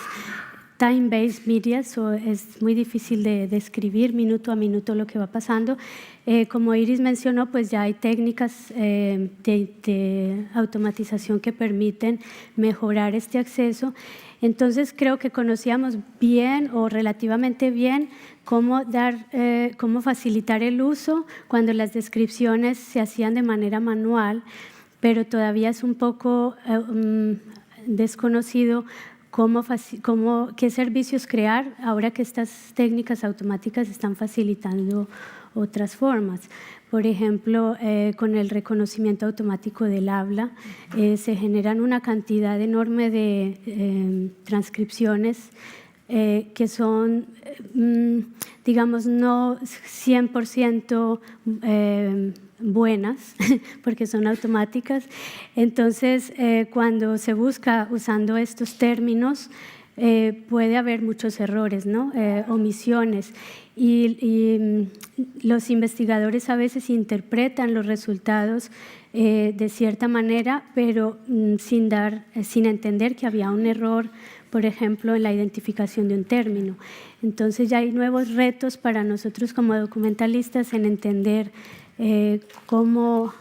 time-based media, es muy difícil de describir minuto a minuto lo que va pasando. Como Iris mencionó, pues ya hay técnicas de automatización que permiten mejorar este acceso. Entonces creo que conocíamos bien o relativamente bien cómo facilitar el uso cuando las descripciones se hacían de manera manual, pero todavía es un poco desconocido qué servicios crear ahora que estas técnicas automáticas están facilitando otras formas. Por ejemplo, con el reconocimiento automático del habla, se generan una cantidad enorme de transcripciones que son, digamos, no 100% buenas, porque son automáticas. Entonces, cuando se busca usando estos términos, puede haber muchos errores, ¿no? Omisiones. y los investigadores a veces interpretan los resultados de cierta manera, pero sin entender que había un error, por ejemplo, en la identificación de un término. Entonces ya hay nuevos retos para nosotros como documentalistas en entender cómo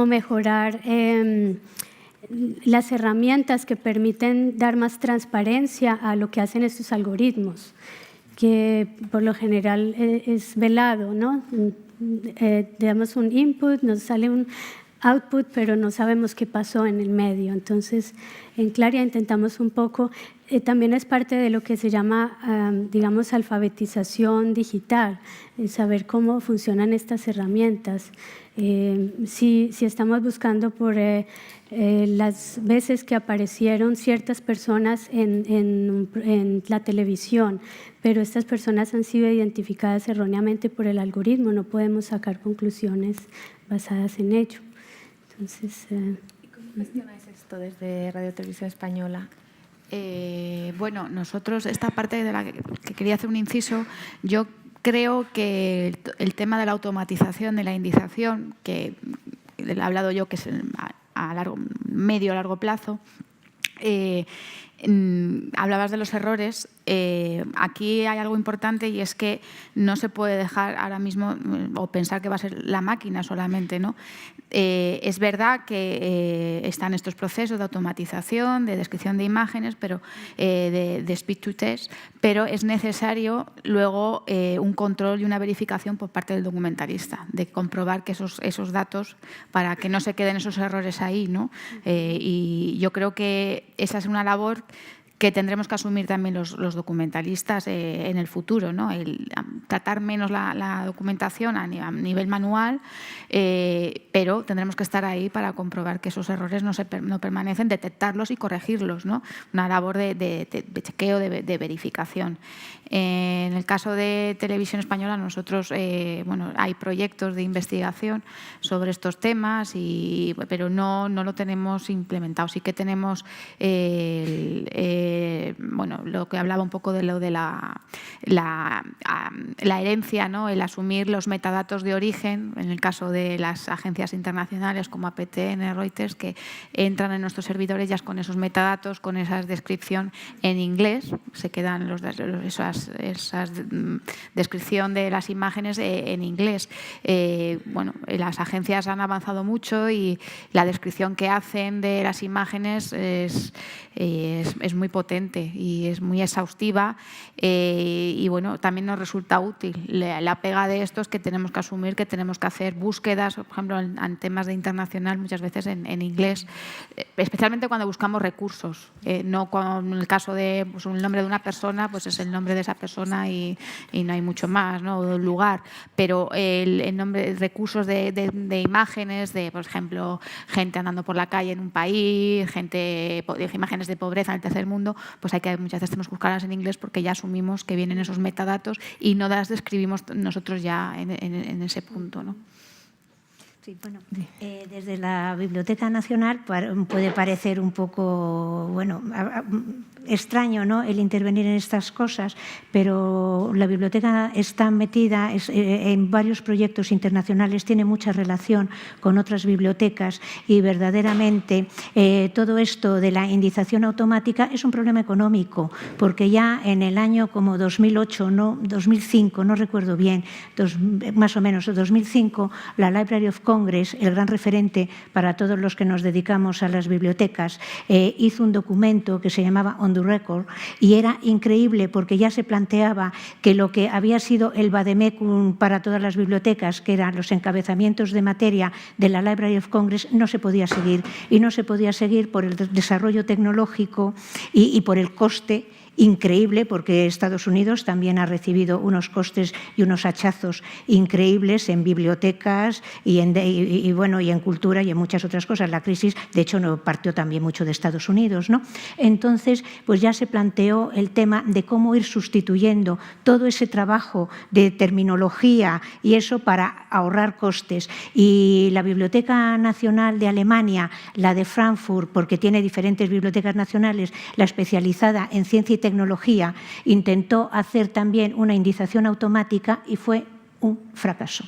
mejorar las herramientas que permiten dar más transparencia a lo que hacen estos algoritmos, que por lo general es velado, ¿no? Damos un input, nos sale un output, pero no sabemos qué pasó en el medio. Entonces, en Claria intentamos un poco, también es parte de lo que se llama, digamos, alfabetización digital, saber cómo funcionan estas herramientas. Si estamos buscando por las veces que aparecieron ciertas personas en la televisión, pero estas personas han sido identificadas erróneamente por el algoritmo, no podemos sacar conclusiones basadas en ello. Entonces, ¿y cómo gestionáis esto desde Radio Televisión Española? Bueno, nosotros, esta parte de la que quería hacer un inciso, yo creo que el tema de la automatización, de la indización, que he hablado yo, que es a medio o largo plazo, hablabas de los errores. Aquí hay algo importante y es que no se puede dejar ahora mismo o pensar que va a ser la máquina solamente, ¿no? Es verdad que están estos procesos de automatización, de descripción de imágenes, pero de speech to text, pero es necesario luego un control y una verificación por parte del documentalista, de comprobar que esos datos, para que no se queden esos errores ahí, ¿no? Y yo creo que esa es una labor que tendremos que asumir también los documentalistas en el futuro, ¿no? El tratar menos la documentación a nivel manual, pero tendremos que estar ahí para comprobar que esos errores no permanecen, detectarlos y corregirlos, ¿no? Una labor de chequeo, de verificación. En el caso de Televisión Española, nosotros, bueno, hay proyectos de investigación sobre estos temas, pero no lo tenemos implementado. Sí que tenemos bueno, lo que hablaba un poco de lo de la herencia, ¿no? El asumir los metadatos de origen, en el caso de las agencias internacionales como APTN, Reuters, que entran en nuestros servidores ya con esos metadatos, con esa descripción en inglés, se quedan esa descripción de las imágenes en inglés. Bueno, las agencias han avanzado mucho y la descripción que hacen de las imágenes es muy potente y es muy exhaustiva, y bueno, también nos resulta útil. La pega de esto es que tenemos que asumir que tenemos que hacer búsquedas, por ejemplo, en temas de internacional, muchas veces en inglés, especialmente cuando buscamos recursos. No en el caso de pues, el nombre de una persona, pues es el nombre de esa persona y no hay mucho más, ¿no? O del lugar, pero el nombre, recursos de imágenes, de, por ejemplo, gente andando por la calle en un país, imágenes de pobreza en el tercer mundo, pues muchas veces tenemos que buscarlas en inglés porque ya asumimos que vienen esos metadatos y no las describimos nosotros ya en ese punto, ¿no? Sí, bueno, desde la Biblioteca Nacional puede parecer un poco, bueno, extraño, ¿no?, el intervenir en estas cosas, pero la biblioteca está metida en varios proyectos internacionales, tiene mucha relación con otras bibliotecas y verdaderamente todo esto de la indización automática es un problema económico, porque ya en el año como 2008, 2005, no recuerdo bien, más o menos 2005, la Library of Congress, el gran referente para todos los que nos dedicamos a las bibliotecas, hizo un documento que se llamaba On the Record y era increíble porque ya se planteaba que lo que había sido el vademecum para todas las bibliotecas, que eran los encabezamientos de materia de la Library of Congress, no se podía seguir, y no se podía seguir por el desarrollo tecnológico y por el coste increíble, porque Estados Unidos también ha recibido unos costes y unos hachazos increíbles en bibliotecas y en cultura y en muchas otras cosas. La crisis, de hecho, no partió también mucho de Estados Unidos, ¿no? Entonces, pues ya se planteó el tema de cómo ir sustituyendo todo ese trabajo de terminología y eso para ahorrar costes. Y la Biblioteca Nacional de Alemania, la de Frankfurt, porque tiene diferentes bibliotecas nacionales, la especializada en ciencia y Tecnología intentó hacer también una indización automática y fue un fracaso,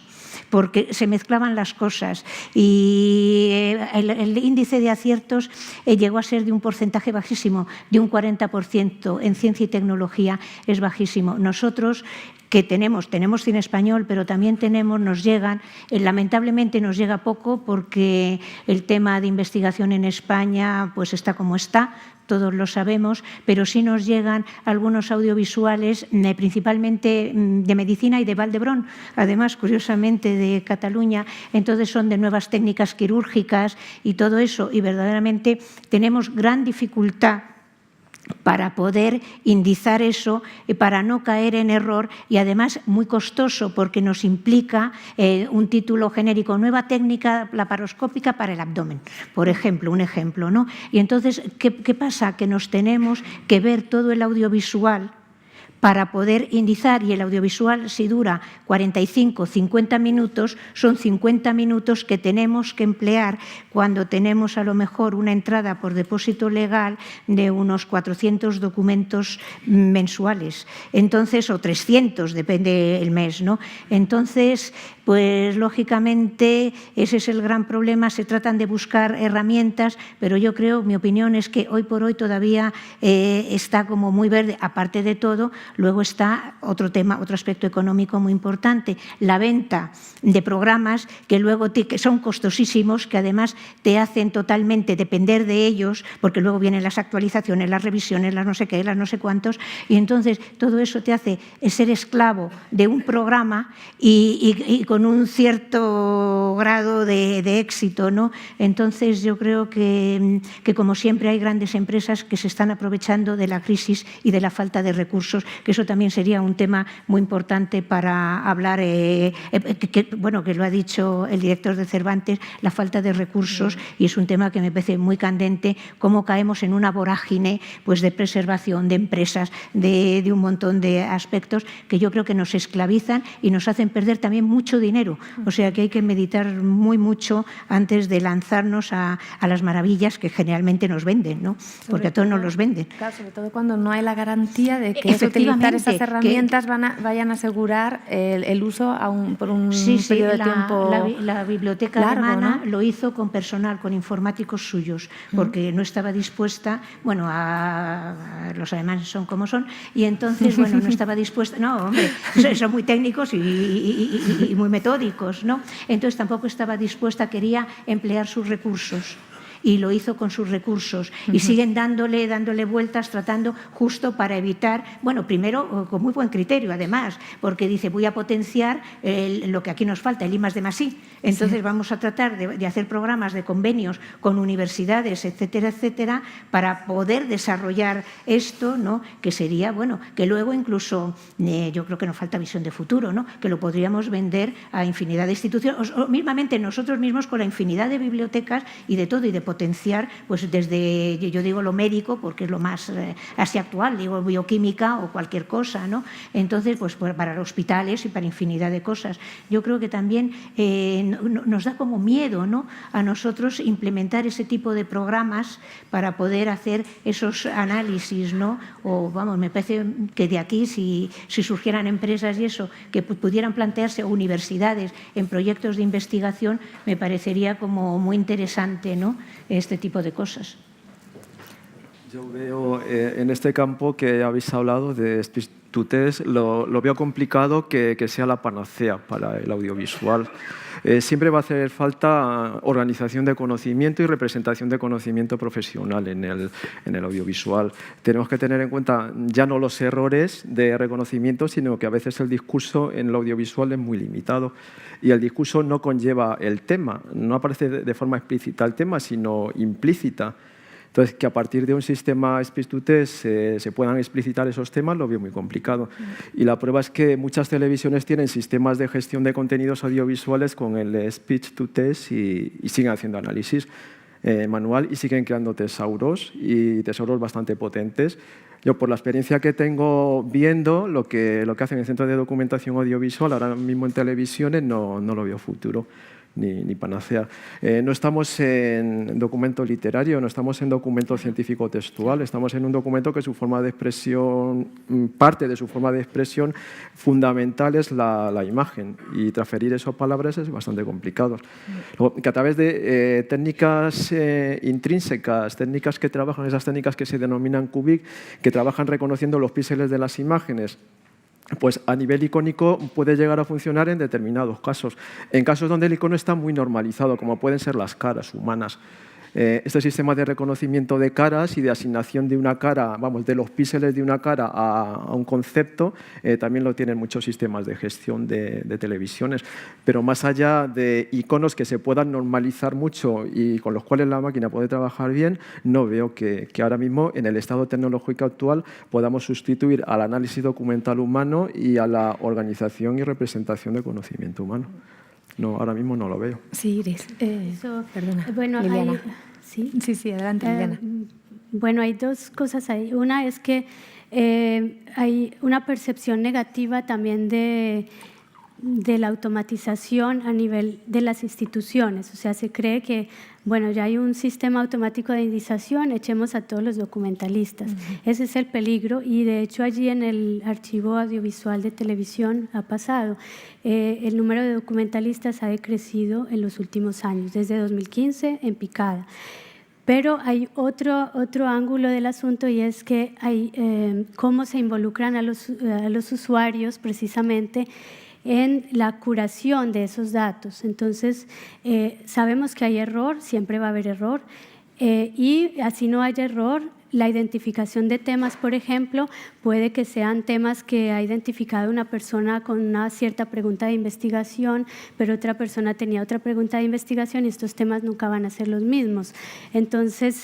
porque se mezclaban las cosas y el índice de aciertos llegó a ser de un porcentaje bajísimo, de un 40%. En ciencia y tecnología es bajísimo. Nosotros que tenemos cine español, pero también nos llegan, lamentablemente nos llega poco porque el tema de investigación en España pues está como está, todos lo sabemos, pero sí nos llegan algunos audiovisuales, principalmente de medicina y de Valdebrón, además, curiosamente, de Cataluña. Entonces son de nuevas técnicas quirúrgicas y todo eso, y verdaderamente tenemos gran dificultad para poder indizar eso, para no caer en error, y además muy costoso porque nos implica un título genérico, nueva técnica laparoscópica para el abdomen, por ejemplo, un ejemplo, ¿no? Y entonces, ¿qué pasa? Que nos tenemos que ver todo el audiovisual para poder indizar, y el audiovisual, si dura 45, 50 minutos, son 50 minutos que tenemos que emplear cuando tenemos a lo mejor una entrada por depósito legal de unos 400 documentos mensuales, entonces, o 300, depende el mes, ¿no? Entonces, pues lógicamente ese es el gran problema, se tratan de buscar herramientas, pero yo creo, mi opinión es que hoy por hoy todavía está como muy verde, aparte de todo. Luego está otro tema, otro aspecto económico muy importante, la venta de programas que luego que son costosísimos, que además te hacen totalmente depender de ellos, porque luego vienen las actualizaciones, las revisiones, las no sé qué, las no sé cuántos, y entonces todo eso te hace ser esclavo de un programa y con un cierto grado de éxito, ¿no? Entonces yo creo que como siempre hay grandes empresas que se están aprovechando de la crisis y de la falta de recursos, que eso también sería un tema muy importante para hablar, que lo ha dicho el director de Cervantes, la falta de recursos, y es un tema que me parece muy candente, cómo caemos en una vorágine pues, de preservación de empresas, de un montón de aspectos que yo creo que nos esclavizan y nos hacen perder también mucho dinero. O sea que hay que meditar muy mucho antes de lanzarnos a las maravillas que generalmente nos venden, ¿no? Porque a todos nos los venden. Claro, sobre todo cuando no hay la garantía de que utilizar esas herramientas vayan a asegurar el uso por un periodo de tiempo la biblioteca largo, alemana, ¿no? lo hizo con personal, con informáticos suyos, porque no estaba dispuesta, los alemanes son como son, y entonces, no estaba dispuesta, no, hombre, son muy técnicos y muy metódicos, ¿no? Entonces tampoco estaba dispuesta, quería emplear sus recursos. Y lo hizo con sus recursos. Y siguen dándole vueltas, tratando justo para evitar, primero con muy buen criterio además, porque dice voy a potenciar lo que aquí nos falta, el I+D+I. Entonces vamos a tratar de hacer programas de convenios con universidades, etcétera, etcétera, para poder desarrollar esto, ¿no? Que sería, que luego incluso, yo creo que nos falta visión de futuro, ¿no? Que lo podríamos vender a infinidad de instituciones, o mismamente nosotros mismos con la infinidad de bibliotecas y de todo, y de potenciar, pues desde, yo digo lo médico, porque es lo más así actual, digo bioquímica o cualquier cosa, ¿no? Entonces, pues para los hospitales y para infinidad de cosas. Yo creo que también nos da como miedo, ¿no? A nosotros implementar ese tipo de programas para poder hacer esos análisis, ¿no? O me parece que de aquí, si surgieran empresas y eso, que pudieran plantearse, o universidades en proyectos de investigación, me parecería como muy interesante, ¿no? Este tipo de cosas. Yo veo en este campo que habéis hablado de speech to text, lo veo complicado que sea la panacea para el audiovisual. Siempre va a hacer falta organización de conocimiento y representación de conocimiento profesional en el audiovisual. Tenemos que tener en cuenta ya no los errores de reconocimiento, sino que a veces el discurso en el audiovisual es muy limitado y el discurso no conlleva el tema, no aparece de forma explícita el tema, sino implícita. Entonces, que a partir de un sistema speech to text se puedan explicitar esos temas, lo veo muy complicado. Y la prueba es que muchas televisiones tienen sistemas de gestión de contenidos audiovisuales con el speech to text y siguen haciendo análisis manual y siguen creando tesauros, y tesauros bastante potentes. Yo, por la experiencia que tengo viendo lo que hacen en el Centro de Documentación Audiovisual, ahora mismo en televisiones, no lo veo futuro. ni panacea. No estamos en documento literario, no estamos en documento científico textual, estamos en un documento que su forma de expresión, parte de su forma de expresión fundamental es la imagen, y transferir eso a palabras es bastante complicado. Luego, que a través de técnicas intrínsecas, técnicas que trabajan, esas técnicas que se denominan QBIC, que trabajan reconociendo los píxeles de las imágenes, pues a nivel icónico puede llegar a funcionar en determinados casos. En casos donde el icono está muy normalizado, como pueden ser las caras humanas. Este sistema de reconocimiento de caras y de asignación de una cara, vamos, de los píxeles de una cara a un concepto, también lo tienen muchos sistemas de gestión de televisiones. Pero más allá de iconos que se puedan normalizar mucho y con los cuales la máquina puede trabajar bien, no veo que ahora mismo, en el estado tecnológico actual, podamos sustituir al análisis documental humano y a la organización y representación de conocimiento humano. No, ahora mismo no lo veo. Sí, Iris. Perdona, bueno, Liliana. ¿Sí? Sí, adelante, Liliana. Bueno, hay dos cosas ahí. Una es que hay una percepción negativa también de la automatización a nivel de las instituciones. O sea, se cree que, bueno, ya hay un sistema automático de indización, echemos a todos los documentalistas. Ese es el peligro, y de hecho allí en el archivo audiovisual de televisión ha pasado. El número de documentalistas ha decrecido en los últimos años, desde 2015 en picada. Pero hay otro ángulo del asunto, y es que hay cómo se involucran a los usuarios precisamente en la curación de esos datos. Entonces, sabemos que hay error, siempre va a haber error, y así no haya error, la identificación de temas, por ejemplo, puede que sean temas que ha identificado una persona con una cierta pregunta de investigación, pero otra persona tenía otra pregunta de investigación, y estos temas nunca van a ser los mismos. Entonces,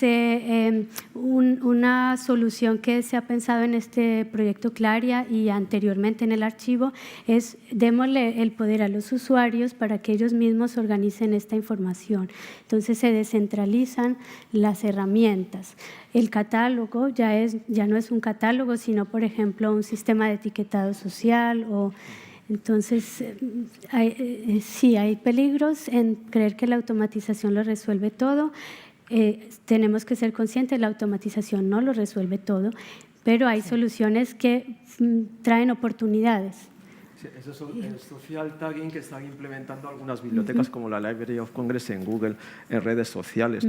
una solución que se ha pensado en este proyecto Claria y anteriormente en el archivo es démosle el poder a los usuarios para que ellos mismos organicen esta información. Entonces, se descentralizan las herramientas. El catálogo ya no es un catálogo, sino, por ejemplo, un sistema de etiquetado social. Entonces, sí, hay peligros en creer que la automatización lo resuelve todo. Tenemos que ser conscientes, la automatización no lo resuelve todo, pero hay soluciones que traen oportunidades. Sí, eso es el social tagging que están implementando algunas bibliotecas como la Library of Congress en Google, en redes sociales.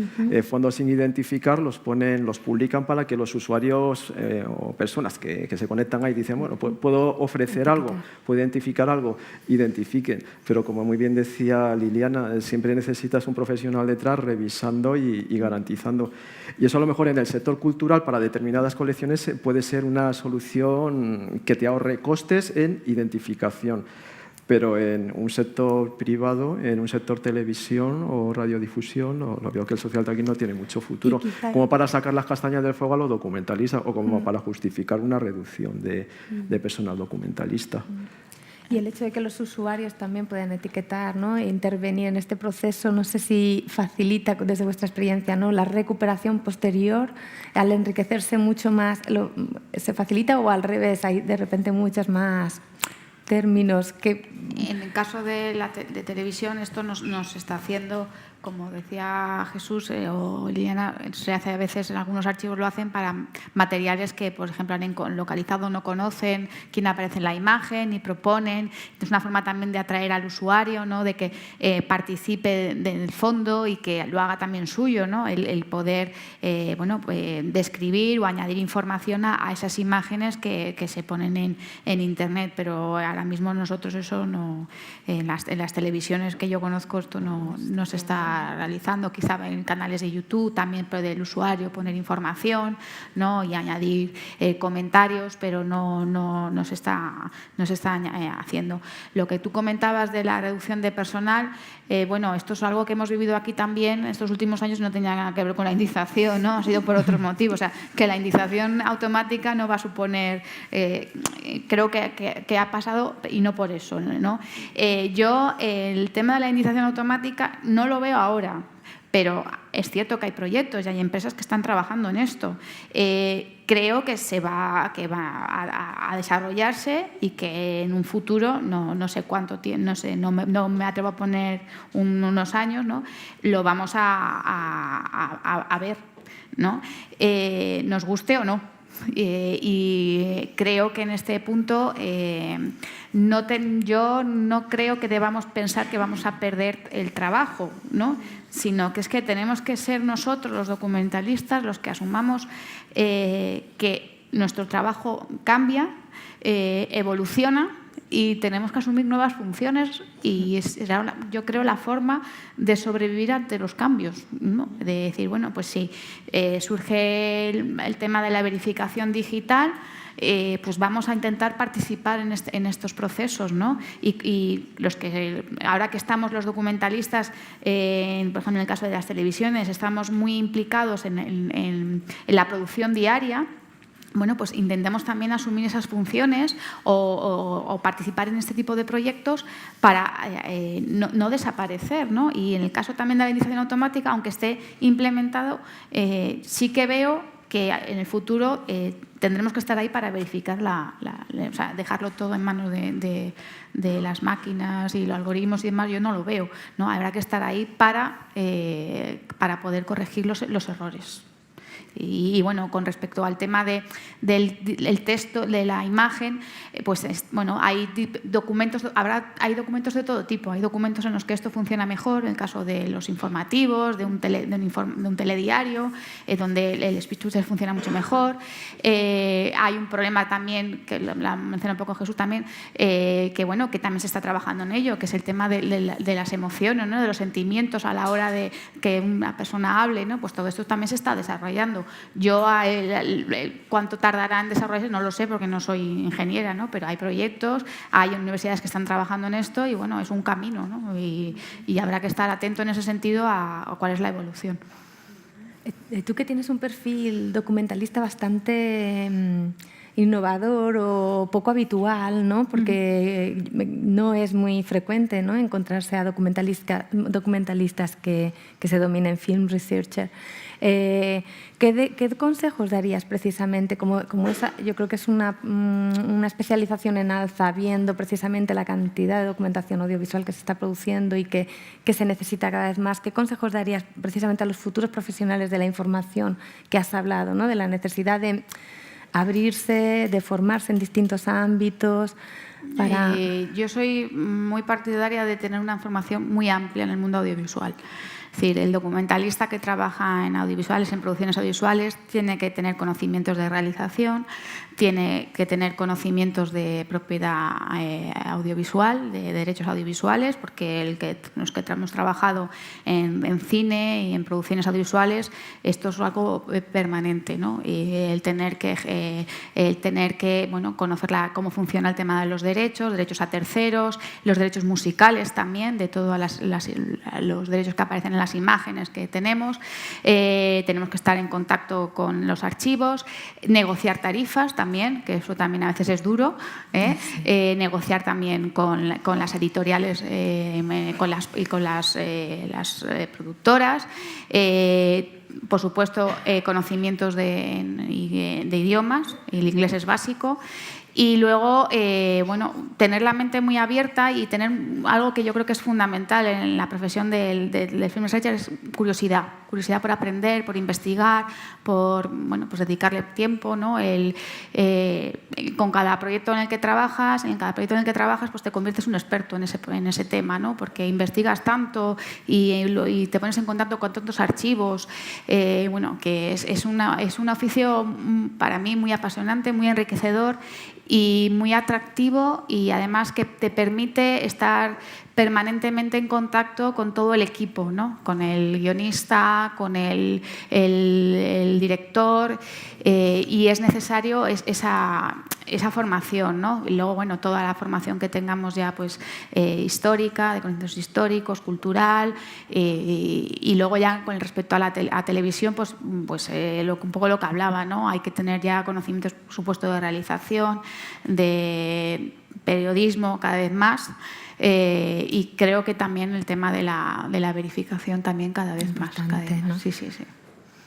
Fondos sin identificar los publican para que los usuarios o personas que se conectan ahí dicen, bueno, puedo ofrecer algo, puedo identificar algo, identifiquen. Pero como muy bien decía Liliana, siempre necesitas un profesional detrás revisando y garantizando. Y eso a lo mejor en el sector cultural para determinadas colecciones puede ser una solución que te ahorre costes en identificar. Pero en un sector privado, en un sector televisión o radiodifusión, lo veo que el social tagging no tiene mucho futuro, como para sacar las castañas del fuego a los documentalistas o como para justificar una reducción de personal documentalista. Y el hecho de que los usuarios también puedan etiquetar, ¿no?, e intervenir en este proceso, no sé si facilita, desde vuestra experiencia, ¿no?, la recuperación posterior, al enriquecerse mucho más, ¿se facilita o al revés? Hay de repente muchas más términos que... En el caso de televisión, esto nos está haciendo, como decía Jesús o Liliana, se hace a veces, en algunos archivos lo hacen para materiales que, por ejemplo, han localizado, no conocen quién aparece en la imagen y proponen. Es una forma también de atraer al usuario, ¿no?, de que participe del fondo y que lo haga también suyo, ¿no?, el poder describir o añadir información a esas imágenes que se ponen en Internet. Pero ahora mismo nosotros eso no, en las televisiones que yo conozco, esto no se está realizando. Quizá en canales de YouTube también puede el usuario poner información, ¿no?, y añadir comentarios, pero no se está haciendo. Lo que tú comentabas de la reducción de personal, bueno, esto es algo que hemos vivido aquí también estos últimos años, no tenía nada que ver con la indización, ¿no?, ha sido por otros motivos. O sea, que la indización automática no va a suponer, creo que ha pasado avanzado y no por eso, ¿no? Yo el tema de la indemnización automática no lo veo ahora, pero es cierto que hay proyectos y hay empresas que están trabajando en esto. Creo que va a desarrollarse y que en un futuro, no sé cuánto tiempo, no me atrevo a poner unos años, ¿no? Lo vamos a ver, ¿no? Nos guste o no. Y creo que en este punto yo no creo que debamos pensar que vamos a perder el trabajo, ¿no? Sino que es que tenemos que ser nosotros, los documentalistas, los que asumamos que nuestro trabajo cambia, evoluciona, y tenemos que asumir nuevas funciones y será, yo creo, la forma de sobrevivir ante los cambios, ¿no? De decir, bueno, pues si surge el tema de la verificación digital, pues vamos a intentar participar en estos procesos, ¿no? Y los que ahora que estamos los documentalistas, por ejemplo, en el caso de las televisiones, estamos muy implicados en la producción diaria. Bueno, pues intentemos también asumir esas funciones o participar en este tipo de proyectos para no desaparecer, ¿no? Y en el caso también de la indemnización automática, aunque esté implementado, sí que veo que en el futuro tendremos que estar ahí para verificar, o sea, dejarlo todo en manos de las máquinas y los algoritmos y demás, yo no lo veo, ¿no? Habrá que estar ahí para poder corregir los errores. Y bueno, con respecto al tema del texto, de la imagen, pues bueno, hay documentos de todo tipo. Hay documentos en los que esto funciona mejor, en el caso de los informativos, de un telediario, donde el speech to text funciona mucho mejor. Hay un problema también, que la menciona un poco Jesús también, que bueno, que también se está trabajando en ello, que es el tema de las emociones, ¿no? De los sentimientos a la hora de que una persona hable, ¿no? Pues todo esto también se está desarrollando. Yo cuánto tardará en desarrollarse no lo sé porque no soy ingeniera, ¿no? Pero hay proyectos, hay universidades que están trabajando en esto y bueno, es un camino, ¿no? Y habrá que estar atento en ese sentido a cuál es la evolución. Tú que tienes un perfil documentalista bastante innovador o poco habitual, ¿no? Porque no es muy frecuente, ¿no?, encontrarse a documentalistas que se dominen film researcher. ¿Qué consejos darías precisamente? Como esa, yo creo que es una especialización en alza, viendo precisamente la cantidad de documentación audiovisual que se está produciendo y que se necesita cada vez más. ¿Qué consejos darías precisamente a los futuros profesionales de la información que has hablado, ¿no?, de la necesidad de abrirse, de formarse en distintos ámbitos? Yo soy muy partidaria de tener una formación muy amplia en el mundo audiovisual. Es decir, el documentalista que trabaja en audiovisuales, en producciones audiovisuales, tiene que tener conocimientos de realización, tiene que tener conocimientos de propiedad audiovisual, de derechos audiovisuales, porque los que hemos trabajado en cine y en producciones audiovisuales, esto es algo permanente, ¿no? Y el tener que bueno, conocer cómo funciona el tema de los derechos a terceros, los derechos musicales también, de todos los derechos que aparecen en las imágenes que tenemos. Tenemos que estar en contacto con los archivos, negociar tarifas también, que eso también a veces es duro, negociar también con las editoriales con las productoras. Por supuesto, conocimientos de idiomas, el inglés es básico. Y luego, bueno, tener la mente muy abierta y tener algo que yo creo que es fundamental en la profesión del film researcher es curiosidad por aprender, por investigar, por, bueno, pues dedicarle tiempo, ¿no? Con cada proyecto en el que trabajas, pues te conviertes en un experto en ese tema, ¿no? Porque investigas tanto y te pones en contacto con tantos archivos, bueno, que es un oficio para mí muy apasionante, muy enriquecedor y muy atractivo, y además que te permite estar permanentemente en contacto con todo el equipo, ¿no? Con el guionista, con el director, y es necesario esa formación, ¿no? Y luego, bueno, toda la formación que tengamos ya pues histórica, de conocimientos históricos, cultural, y luego ya con respecto a la televisión, pues un poco lo que hablaba, ¿no? Hay que tener ya conocimientos, por supuesto, de realización, de periodismo cada vez más, y creo que también el tema de la verificación también cada vez más. ¿No? Sí.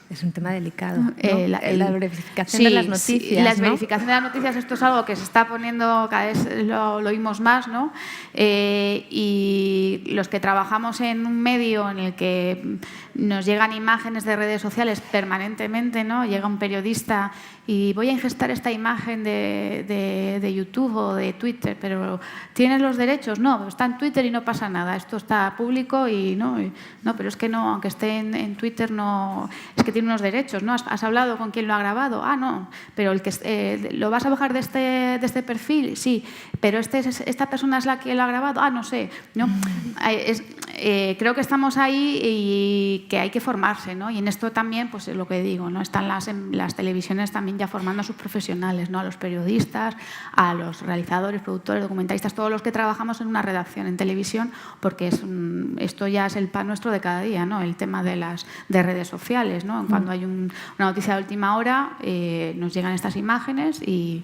Es un tema delicado, ¿no? La verificación sí, de las noticias. Sí, la ¿no? verificación de las noticias, esto es algo que se está poniendo, cada vez lo oímos más, ¿no? Y los que trabajamos en un medio en el que nos llegan imágenes de redes sociales permanentemente, ¿no? Llega un periodista y voy a ingestar esta imagen de YouTube o de Twitter, pero ¿tienes los derechos? No, está en Twitter y no pasa nada, esto está público y no, pero es que no, aunque esté en Twitter, no, es que tiene unos derechos, ¿no? ¿Has hablado con quién lo ha grabado? Ah, no, pero el que ¿lo vas a bajar de este perfil? Sí, pero esta persona es la que lo ha grabado? Ah, no sé, ¿no? Creo que estamos ahí y que hay que formarse, ¿no? Y en esto también, pues es lo que digo, ¿no? Están las televisiones también ya formando a sus profesionales, ¿no? A los periodistas, a los realizadores, productores, documentalistas, todos los que trabajamos en una redacción en televisión, porque esto ya es el pan nuestro de cada día, ¿no? El tema de redes sociales, ¿no? Cuando hay una noticia de última hora, nos llegan estas imágenes y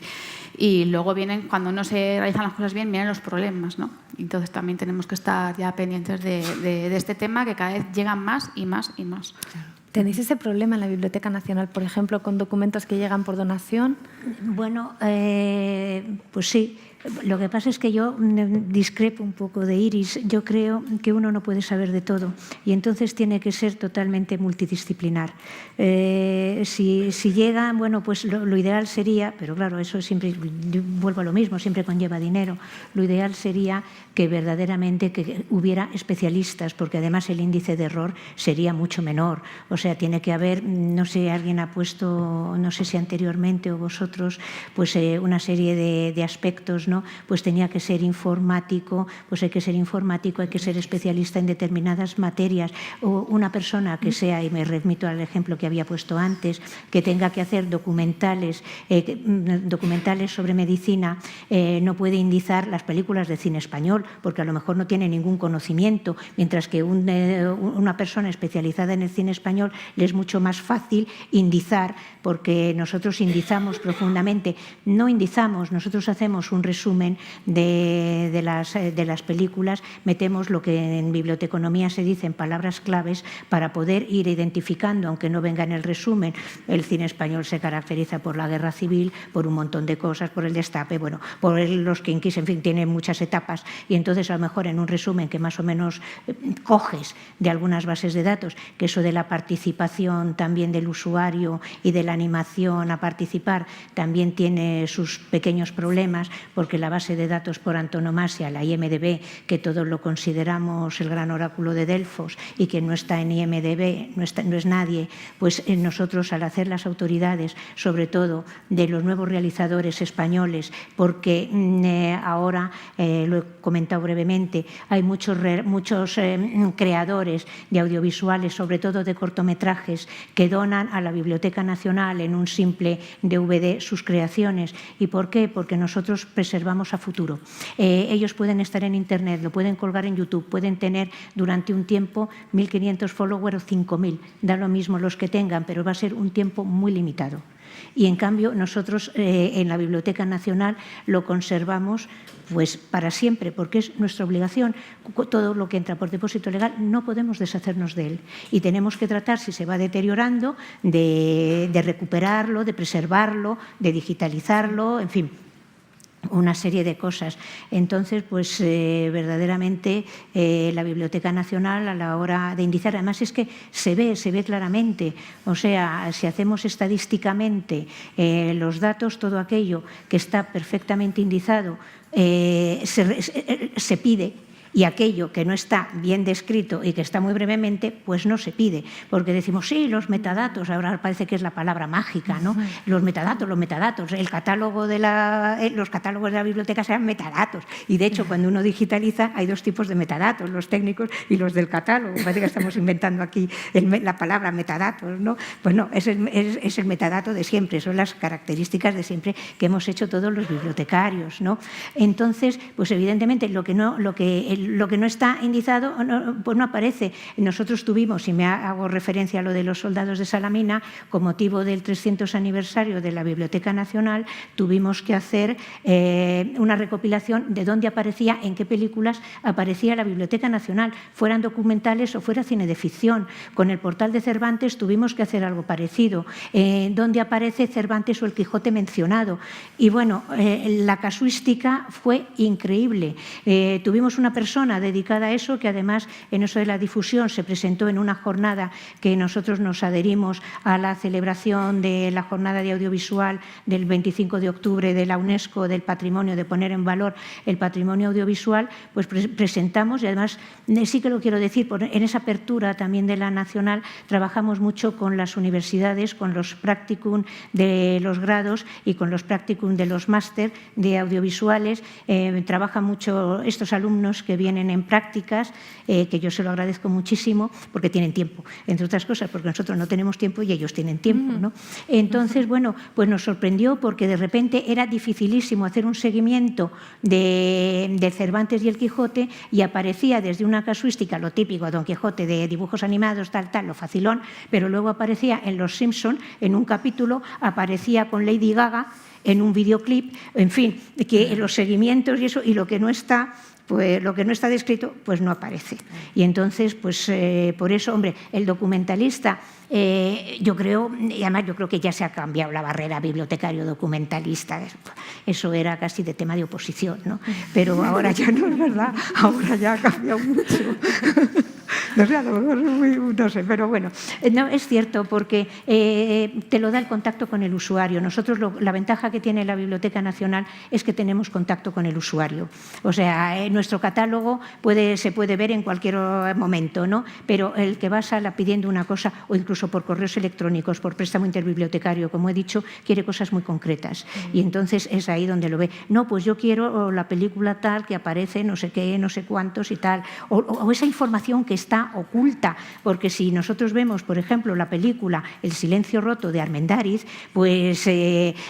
luego vienen, cuando no se realizan las cosas bien, vienen los problemas, ¿no? Entonces también tenemos que estar ya pendientes de este tema, que cada vez llegan más y más y más. ¿Tenéis ese problema en la Biblioteca Nacional, por ejemplo, con documentos que llegan por donación? Bueno, pues sí. Lo que pasa es que yo discrepo un poco de Iris. Yo creo que uno no puede saber de todo y entonces tiene que ser totalmente multidisciplinar. Si llega, bueno, pues lo ideal sería, pero claro, eso siempre, vuelvo a lo mismo, siempre conlleva dinero. Lo ideal sería que verdaderamente que hubiera especialistas, porque además el índice de error sería mucho menor. O sea, tiene que haber, no sé, alguien ha puesto, no sé si anteriormente o vosotros, pues una serie de aspectos, ¿no? Pues tenía que ser informático, pues hay que ser informático, hay que ser especialista en determinadas materias, o una persona que sea, y me remito al ejemplo que había puesto antes, que tenga que hacer documentales sobre medicina, no puede indizar las películas de cine español, porque a lo mejor no tiene ningún conocimiento, mientras que una persona especializada en el cine español le es mucho más fácil indizar, porque nosotros indizamos profundamente. No indizamos, nosotros hacemos un resumen de las películas, metemos lo que en biblioteconomía se dice en palabras claves para poder ir identificando, aunque no venga en el resumen. El cine español se caracteriza por la guerra civil, por un montón de cosas, por el destape, bueno, por los Kinkis, en fin, tiene muchas etapas, y entonces a lo mejor en un resumen que más o menos coges de algunas bases de datos, que eso de la participación también del usuario y de la animación a participar también tiene sus pequeños problemas, porque la base de datos por antonomasia, la IMDb, que todos lo consideramos el gran oráculo de Delfos y que no está en IMDb, no es nadie, pues nosotros al hacer las autoridades, sobre todo de los nuevos realizadores españoles, porque ahora, lo he comentado brevemente, hay muchos creadores de audiovisuales, sobre todo de cortometrajes, que donan a la Biblioteca Nacional en un simple DVD sus creaciones. ¿Y por qué? Porque nosotros preservamos a futuro. Ellos pueden estar en Internet, lo pueden colgar en YouTube, pueden tener durante un tiempo 1.500 followers o 5.000, da lo mismo los que tengan, pero va a ser un tiempo muy limitado. Y en cambio nosotros en la Biblioteca Nacional lo conservamos pues para siempre, porque es nuestra obligación. Todo lo que entra por depósito legal no podemos deshacernos de él y tenemos que tratar, si se va deteriorando, de recuperarlo, de preservarlo, de digitalizarlo, en fin, una serie de cosas. Entonces, pues verdaderamente la Biblioteca Nacional a la hora de indizar, además es que se ve claramente, o sea, si hacemos estadísticamente los datos, todo aquello que está perfectamente indizado se pide y aquello que no está bien descrito y que está muy brevemente, pues no se pide, porque decimos, sí, los metadatos, ahora parece que es la palabra mágica, ¿no? Los metadatos, el catálogo los catálogos de la biblioteca sean metadatos, y de hecho cuando uno digitaliza hay dos tipos de metadatos, los técnicos y los del catálogo. Parece que estamos inventando aquí la palabra metadatos, ¿no? Pues no, es el metadato de siempre, son las características de siempre que hemos hecho todos los bibliotecarios, ¿no? Entonces, pues evidentemente lo que no está indicado pues no aparece. Nosotros tuvimos, y me hago referencia a lo de los soldados de Salamina, con motivo del 300 aniversario de la Biblioteca Nacional, tuvimos que hacer una recopilación de dónde aparecía, en qué películas aparecía la Biblioteca Nacional, fueran documentales o fuera cine de ficción. Con el portal de Cervantes tuvimos que hacer algo parecido, donde aparece Cervantes o el Quijote mencionado. Y bueno, la casuística fue increíble. Tuvimos una persona dedicada a eso, que además en eso de la difusión se presentó en una jornada que nosotros nos adherimos a la celebración de la jornada de audiovisual del 25 de octubre de la UNESCO, del patrimonio, de poner en valor el patrimonio audiovisual, pues presentamos, y además sí que lo quiero decir, en esa apertura también de la Nacional trabajamos mucho con las universidades, con los practicum de los grados y con los practicum de los máster de audiovisuales. Trabajan mucho estos alumnos que vienen en prácticas, que yo se lo agradezco muchísimo porque tienen tiempo, entre otras cosas, porque nosotros no tenemos tiempo y ellos tienen tiempo, ¿no? Entonces, bueno, pues nos sorprendió porque de repente era dificilísimo hacer un seguimiento de Cervantes y el Quijote, y aparecía desde una casuística, lo típico, Don Quijote de dibujos animados, tal, lo facilón, pero luego aparecía en Los Simpson, en un capítulo, aparecía con Lady Gaga en un videoclip, en fin, que los seguimientos y eso, y lo que no está... pues lo que no está descrito, pues no aparece. Y entonces, pues por eso, hombre, el documentalista, yo creo, y además yo creo que ya se ha cambiado la barrera bibliotecario-documentalista. Eso era casi de tema de oposición, ¿no? Pero ahora ya no es verdad, ahora ya ha cambiado mucho. No sé, pero bueno, no, es cierto, porque te lo da el contacto con el usuario. Nosotros la ventaja que tiene la Biblioteca Nacional es que tenemos contacto con el usuario. O sea, nuestro catálogo se puede ver en cualquier momento, ¿no? Pero el que va a sala pidiendo una cosa, o incluso por correos electrónicos, por préstamo interbibliotecario, como he dicho, quiere cosas muy concretas. Y entonces es ahí donde lo ve. No, pues yo quiero la película tal que aparece no sé qué, no sé cuántos y tal. O esa información que está oculta, porque si nosotros vemos, por ejemplo, la película El silencio roto de Armendáriz, pues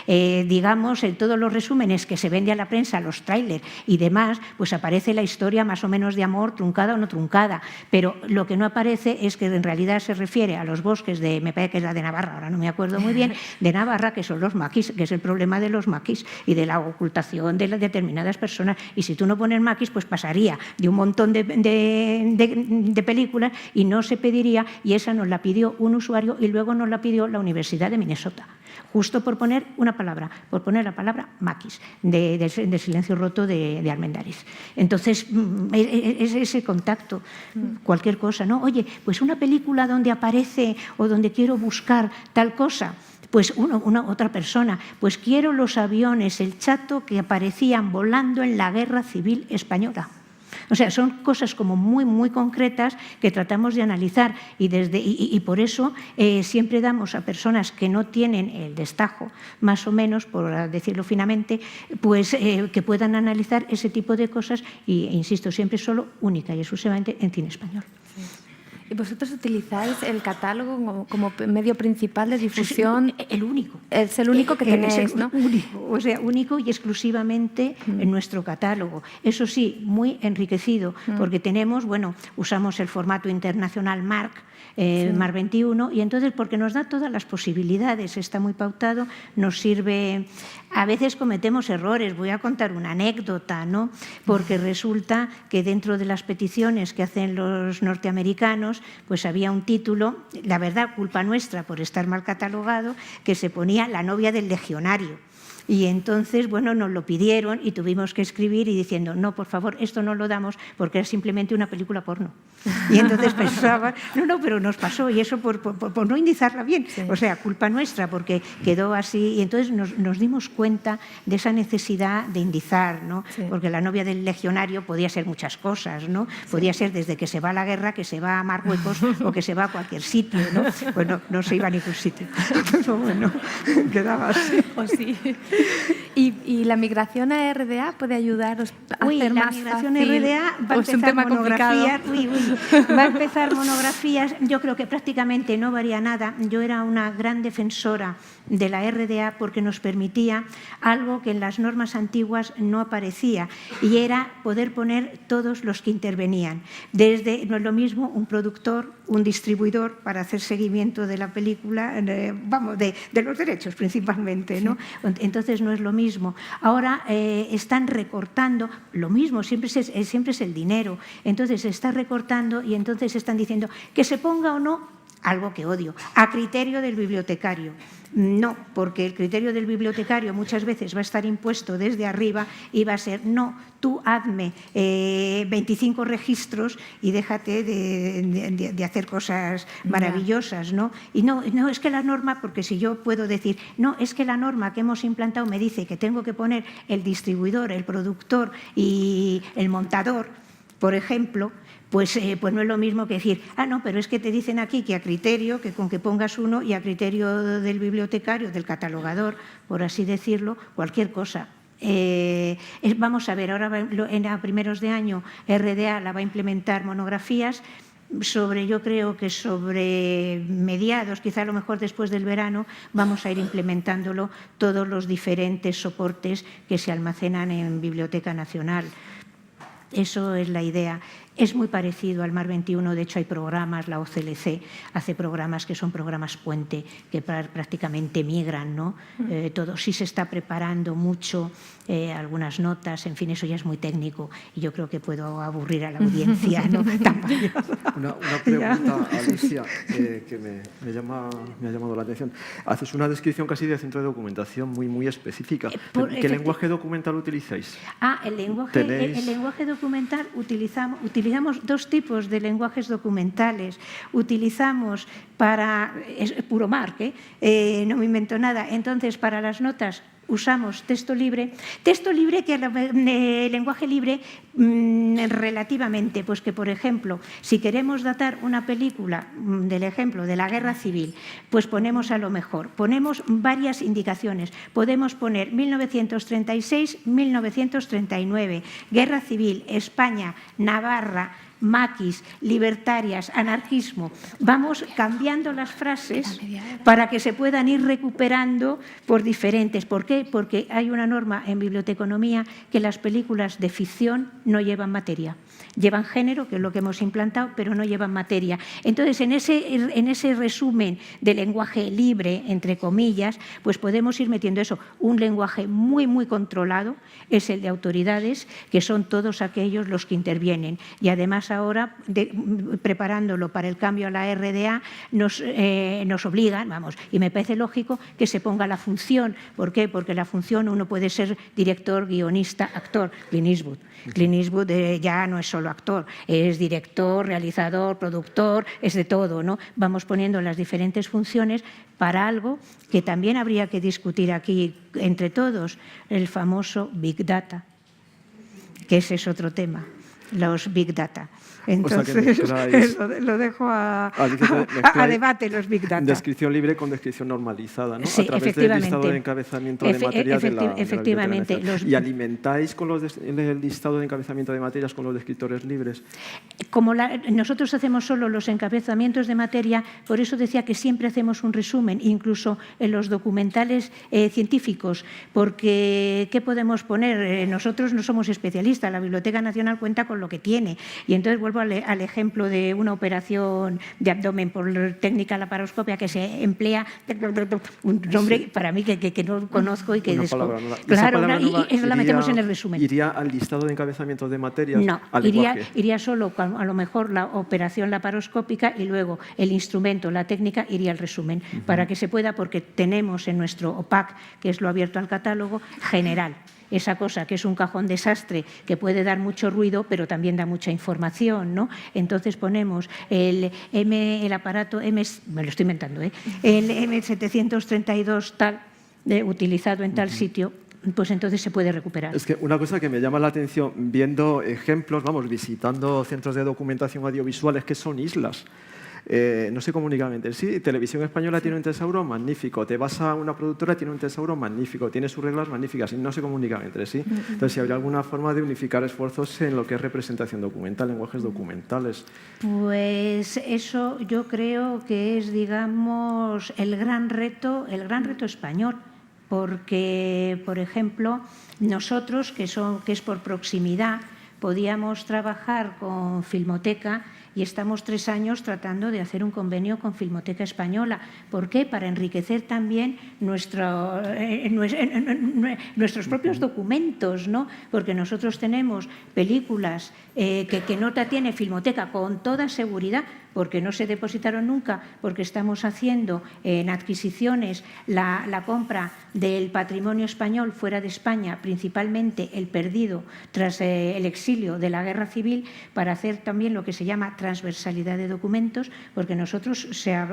digamos, en todos los resúmenes que se vende a la prensa, los tráilers y demás, pues aparece la historia más o menos de amor, truncada o no truncada, pero lo que no aparece es que en realidad se refiere a los bosques de, me parece que es la de Navarra, ahora no me acuerdo muy bien, de Navarra, que son los maquis, que es el problema de los maquis y de la ocultación de las determinadas personas. Y si tú no pones maquis, pues pasaría de un montón de películas y no se pediría, y esa nos la pidió un usuario y luego nos la pidió la Universidad de Minnesota, justo por poner una palabra, por poner la palabra maquis, de silencio roto de Armendáriz. Entonces, es ese contacto, cualquier cosa, ¿no? Oye, pues una película donde aparece o donde quiero buscar tal cosa, pues otra persona, pues quiero los aviones, el Chato, que aparecían volando en la Guerra Civil Española. O sea, son cosas como muy, muy concretas que tratamos de analizar y por eso siempre damos a personas que no tienen el destajo, más o menos, por decirlo finamente, pues que puedan analizar ese tipo de cosas y, insisto, siempre solo, única y exclusivamente en cine español. Sí. ¿Y vosotros utilizáis el catálogo como medio principal de difusión? El único. Es el único que tenéis, ¿no? Único, o sea, único y exclusivamente en nuestro catálogo. Eso sí, muy enriquecido, porque tenemos, bueno, usamos el formato internacional MARC, MARC 21, y entonces, porque nos da todas las posibilidades, está muy pautado, nos sirve. A veces cometemos errores, voy a contar una anécdota, ¿no? Porque resulta que dentro de las peticiones que hacen los norteamericanos, pues había un título, la verdad, culpa nuestra por estar mal catalogado, que se ponía La novia del legionario. Y entonces, bueno, nos lo pidieron y tuvimos que escribir y diciendo, no, por favor, esto no lo damos porque es simplemente una película porno. Y entonces pensaba, no, pero nos pasó, y eso por no indizarla bien. Sí. O sea, culpa nuestra, porque quedó así. Y entonces nos dimos cuenta de esa necesidad de indizar, ¿no? Sí. Porque la novia del legionario podía ser muchas cosas, ¿no? Sí. Podía ser desde que se va a la guerra, que se va a Marruecos o que se va a cualquier sitio, ¿no? Bueno, no se iba a ningún sitio. Pero bueno, quedaba así. Pues sí. ¿Y la migración a RDA puede ayudaros a hacer más fácil? La migración a RDA va a empezar monografías. Va a empezar monografías. Yo creo que prácticamente no varía nada. Yo era una gran defensora de la RDA porque nos permitía algo que en las normas antiguas no aparecía, y era poder poner todos los que intervenían. Desde, no es lo mismo un productor, un distribuidor para hacer seguimiento de la película, vamos, de los derechos principalmente, ¿no? Sí. Entonces no es lo mismo. Ahora están recortando, lo mismo, siempre es el dinero. Entonces se está recortando y entonces están diciendo que se ponga o no, algo que odio, a criterio del bibliotecario. No, porque el criterio del bibliotecario muchas veces va a estar impuesto desde arriba y va a ser, no, tú hazme 25 registros y déjate de hacer cosas maravillosas, ¿no? Y no, es que la norma, porque si yo puedo decir, no, es que la norma que hemos implantado me dice que tengo que poner el distribuidor, el productor y el montador, por ejemplo, pues no es lo mismo que decir, no, pero es que te dicen aquí que a criterio, que con que pongas uno, y a criterio del bibliotecario, del catalogador, por así decirlo, cualquier cosa. Vamos a ver, ahora a primeros de año RDA la va a implementar monografías yo creo que sobre mediados, quizá a lo mejor después del verano, vamos a ir implementándolo todos los diferentes soportes que se almacenan en Biblioteca Nacional. Eso es la idea. Es muy parecido al Mar 21, de hecho hay programas, la OCLC hace programas que son programas puente, que prácticamente migran, ¿no? Todo sí se está preparando mucho, algunas notas, en fin, eso ya es muy técnico y yo creo que puedo aburrir a la audiencia, ¿no? Una pregunta, Alicia, que me ha llamado la atención. Haces una descripción casi de centro de documentación muy específica. ¿Qué lenguaje documental utilizáis? El lenguaje documental utilizamos dos tipos de lenguajes documentales. Utilizamos es puro marc, no me invento nada. Entonces, para las notas usamos texto libre que lenguaje libre relativamente, pues que por ejemplo, si queremos datar una película del ejemplo de la Guerra Civil, pues ponemos a lo mejor, ponemos varias indicaciones, podemos poner 1936, 1939, Guerra Civil, España, Navarra, maquis, libertarias, anarquismo. Vamos cambiando las frases para que se puedan ir recuperando por diferentes. ¿Por qué? Porque hay una norma en biblioteconomía que las películas de ficción no llevan materia. Llevan género, que es lo que hemos implantado, pero no llevan materia. Entonces, en ese resumen de lenguaje libre, entre comillas, pues podemos ir metiendo eso. Un lenguaje muy controlado es el de autoridades, que son todos aquellos los que intervienen. Y además ahora, preparándolo para el cambio a la RDA, nos obligan, y me parece lógico que se ponga la función. ¿Por qué? Porque la función uno puede ser director, guionista, actor. Clint Eastwood. Clint Eastwood ya no es solo actor, es director, realizador, productor, es de todo, ¿no? Vamos poniendo las diferentes funciones para algo que también habría que discutir aquí entre todos, el famoso Big Data, que ese es otro tema, los Big Data. Entonces, lo dejo a debate, los Big Data. Descripción libre con descripción normalizada, ¿no? Sí, a través del listado de encabezamiento de materias de la efectivamente. ¿Y alimentáis con el listado de encabezamiento de materias con los descriptores libres? Como nosotros hacemos solo los encabezamientos de materia, por eso decía que siempre hacemos un resumen, incluso en los documentales científicos, porque ¿qué podemos poner? Nosotros no somos especialistas, la Biblioteca Nacional cuenta con lo que tiene. Y entonces vuelvo al ejemplo de una operación de abdomen por técnica laparoscopia que se emplea un nombre para mí que no conozco y que palabra nueva. claro, y eso la metemos en el resumen. ¿Iría al listado de encabezamientos de materias? No, iría solo a lo mejor la operación laparoscópica y luego el instrumento, la técnica, iría al resumen, para que se pueda, porque tenemos en nuestro OPAC, que es lo abierto al catálogo, general. Esa cosa que es un cajón desastre que puede dar mucho ruido, pero también da mucha información, ¿no? Entonces ponemos el aparato me lo estoy inventando, el M732 tal, utilizado en tal sitio, pues entonces se puede recuperar. Es que una cosa que me llama la atención, viendo ejemplos, visitando centros de documentación audiovisual, es que son islas. No se comunican entre sí. Televisión Española tiene un tesauro magnífico, te vas a una productora, tiene un tesauro magnífico, tiene sus reglas magníficas y no se comunican entre sí. Entonces, si habría alguna forma de unificar esfuerzos en lo que es representación documental, lenguajes documentales. Pues eso yo creo que es, digamos, el gran reto español. Porque, por ejemplo, nosotros, que es por proximidad, podíamos trabajar con Filmoteca y estamos 3 años tratando de hacer un convenio con Filmoteca Española. ¿Por qué? Para enriquecer también nuestros propios documentos, ¿no? Porque nosotros tenemos películas que nota tiene Filmoteca con toda seguridad, porque no se depositaron nunca, porque estamos haciendo en adquisiciones la compra del patrimonio español fuera de España, principalmente el perdido tras el exilio de la Guerra Civil, para hacer también lo que se llama transversalidad de documentos, porque nosotros,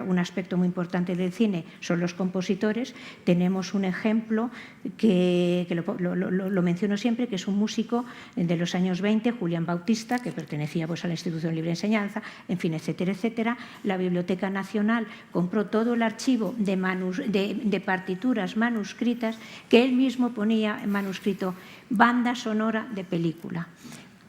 un aspecto muy importante del cine son los compositores. Tenemos un ejemplo que lo menciono siempre, que es un músico de los años 20, Julián Bautista, que pertenecía pues a la Institución Libre de Enseñanza, en fin, etcétera, etcétera. La Biblioteca Nacional compró todo el archivo de partituras manuscritas que él mismo ponía en manuscrito, banda sonora de película.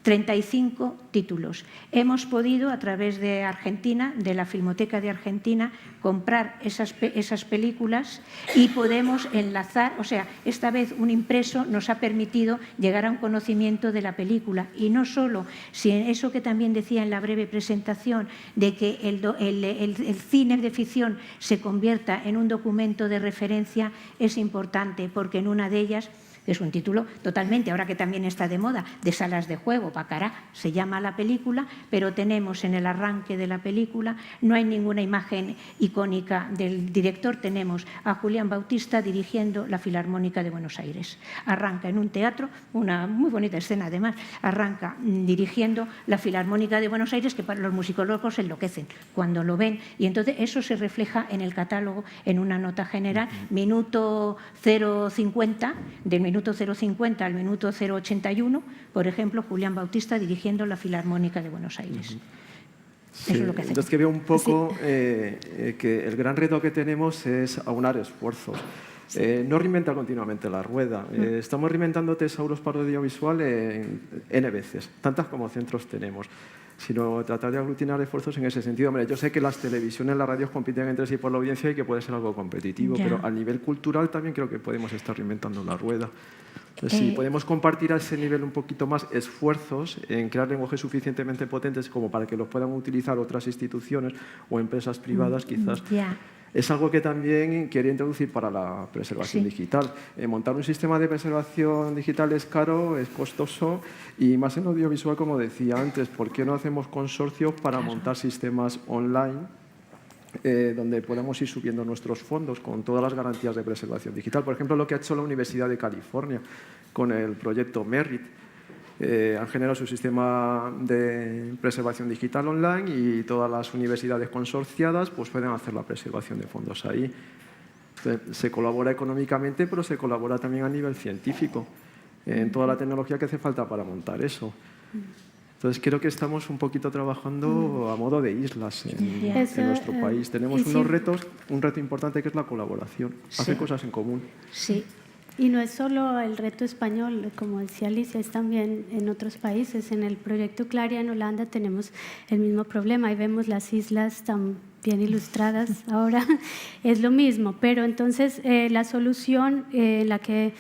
35 títulos. Hemos podido, a través de Argentina, de la Filmoteca de Argentina, comprar esas películas y podemos enlazar, o sea, esta vez un impreso nos ha permitido llegar a un conocimiento de la película. Y no solo, sino eso que también decía en la breve presentación, de que el cine de ficción se convierta en un documento de referencia, es importante, porque en una de ellas, es un título totalmente, ahora que también está de moda, de salas de juego, Bacará, se llama la película, pero tenemos en el arranque de la película, no hay ninguna imagen icónica del director, tenemos a Julián Bautista dirigiendo la Filarmónica de Buenos Aires. Arranca en un teatro, una muy bonita escena además, arranca dirigiendo la Filarmónica de Buenos Aires, que para los musicólogos enloquecen cuando lo ven, y entonces eso se refleja en el catálogo en una nota general, minuto 0,50, del minuto 0,50 al minuto 0,81, por ejemplo, Julián Bautista dirigiendo la Filarmónica de Buenos Aires. Sí, eso es lo que hacemos. entonces que veo un poco que el gran reto que tenemos es aunar esfuerzos. No reinventar continuamente la rueda. Estamos reinventando tesauros para audiovisual N veces, tantas como centros tenemos, sino tratar de aglutinar esfuerzos en ese sentido. Hombre, yo sé que las televisiones, las radios compiten entre sí por la audiencia y que puede ser algo competitivo, pero a nivel cultural también creo que podemos estar reinventando la rueda. Entonces, si podemos compartir a ese nivel un poquito más esfuerzos en crear lenguajes suficientemente potentes como para que los puedan utilizar otras instituciones o empresas privadas, quizás. Es algo que también quería introducir para la preservación digital. Montar un sistema de preservación digital es caro, es costoso y más en audiovisual, como decía antes. ¿Por qué no hacemos consorcios para montar sistemas online donde podamos ir subiendo nuestros fondos con todas las garantías de preservación digital? Por ejemplo, lo que ha hecho la Universidad de California con el proyecto Merritt. Han generado su sistema de preservación digital online y todas las universidades consorciadas pues pueden hacer la preservación de fondos ahí. Entonces, se colabora económicamente, pero se colabora también a nivel científico en toda la tecnología que hace falta para montar eso. Entonces, creo que estamos un poquito trabajando a modo de islas en nuestro país. Tenemos unos retos, un reto importante que es la colaboración, hacer cosas en común. Sí. Y no es solo el reto español, como decía Alicia, es también en otros países. En el proyecto Claria en Holanda tenemos el mismo problema. Ahí vemos las islas tan bien ilustradas ahora. Es lo mismo, pero entonces la solución en la que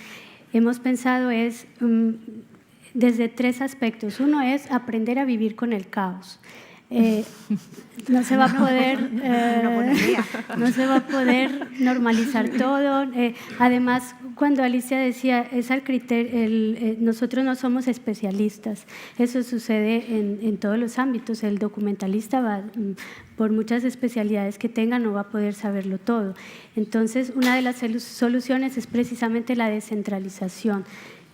hemos pensado es desde 3 aspectos. Uno es aprender a vivir con el caos. No se va a poder normalizar todo. Además, cuando Alicia decía, es al criterio, nosotros no somos especialistas. Eso sucede en todos los ámbitos. El documentalista va, por muchas especialidades que tenga, no va a poder saberlo todo. Entonces, una de las soluciones es precisamente la descentralización,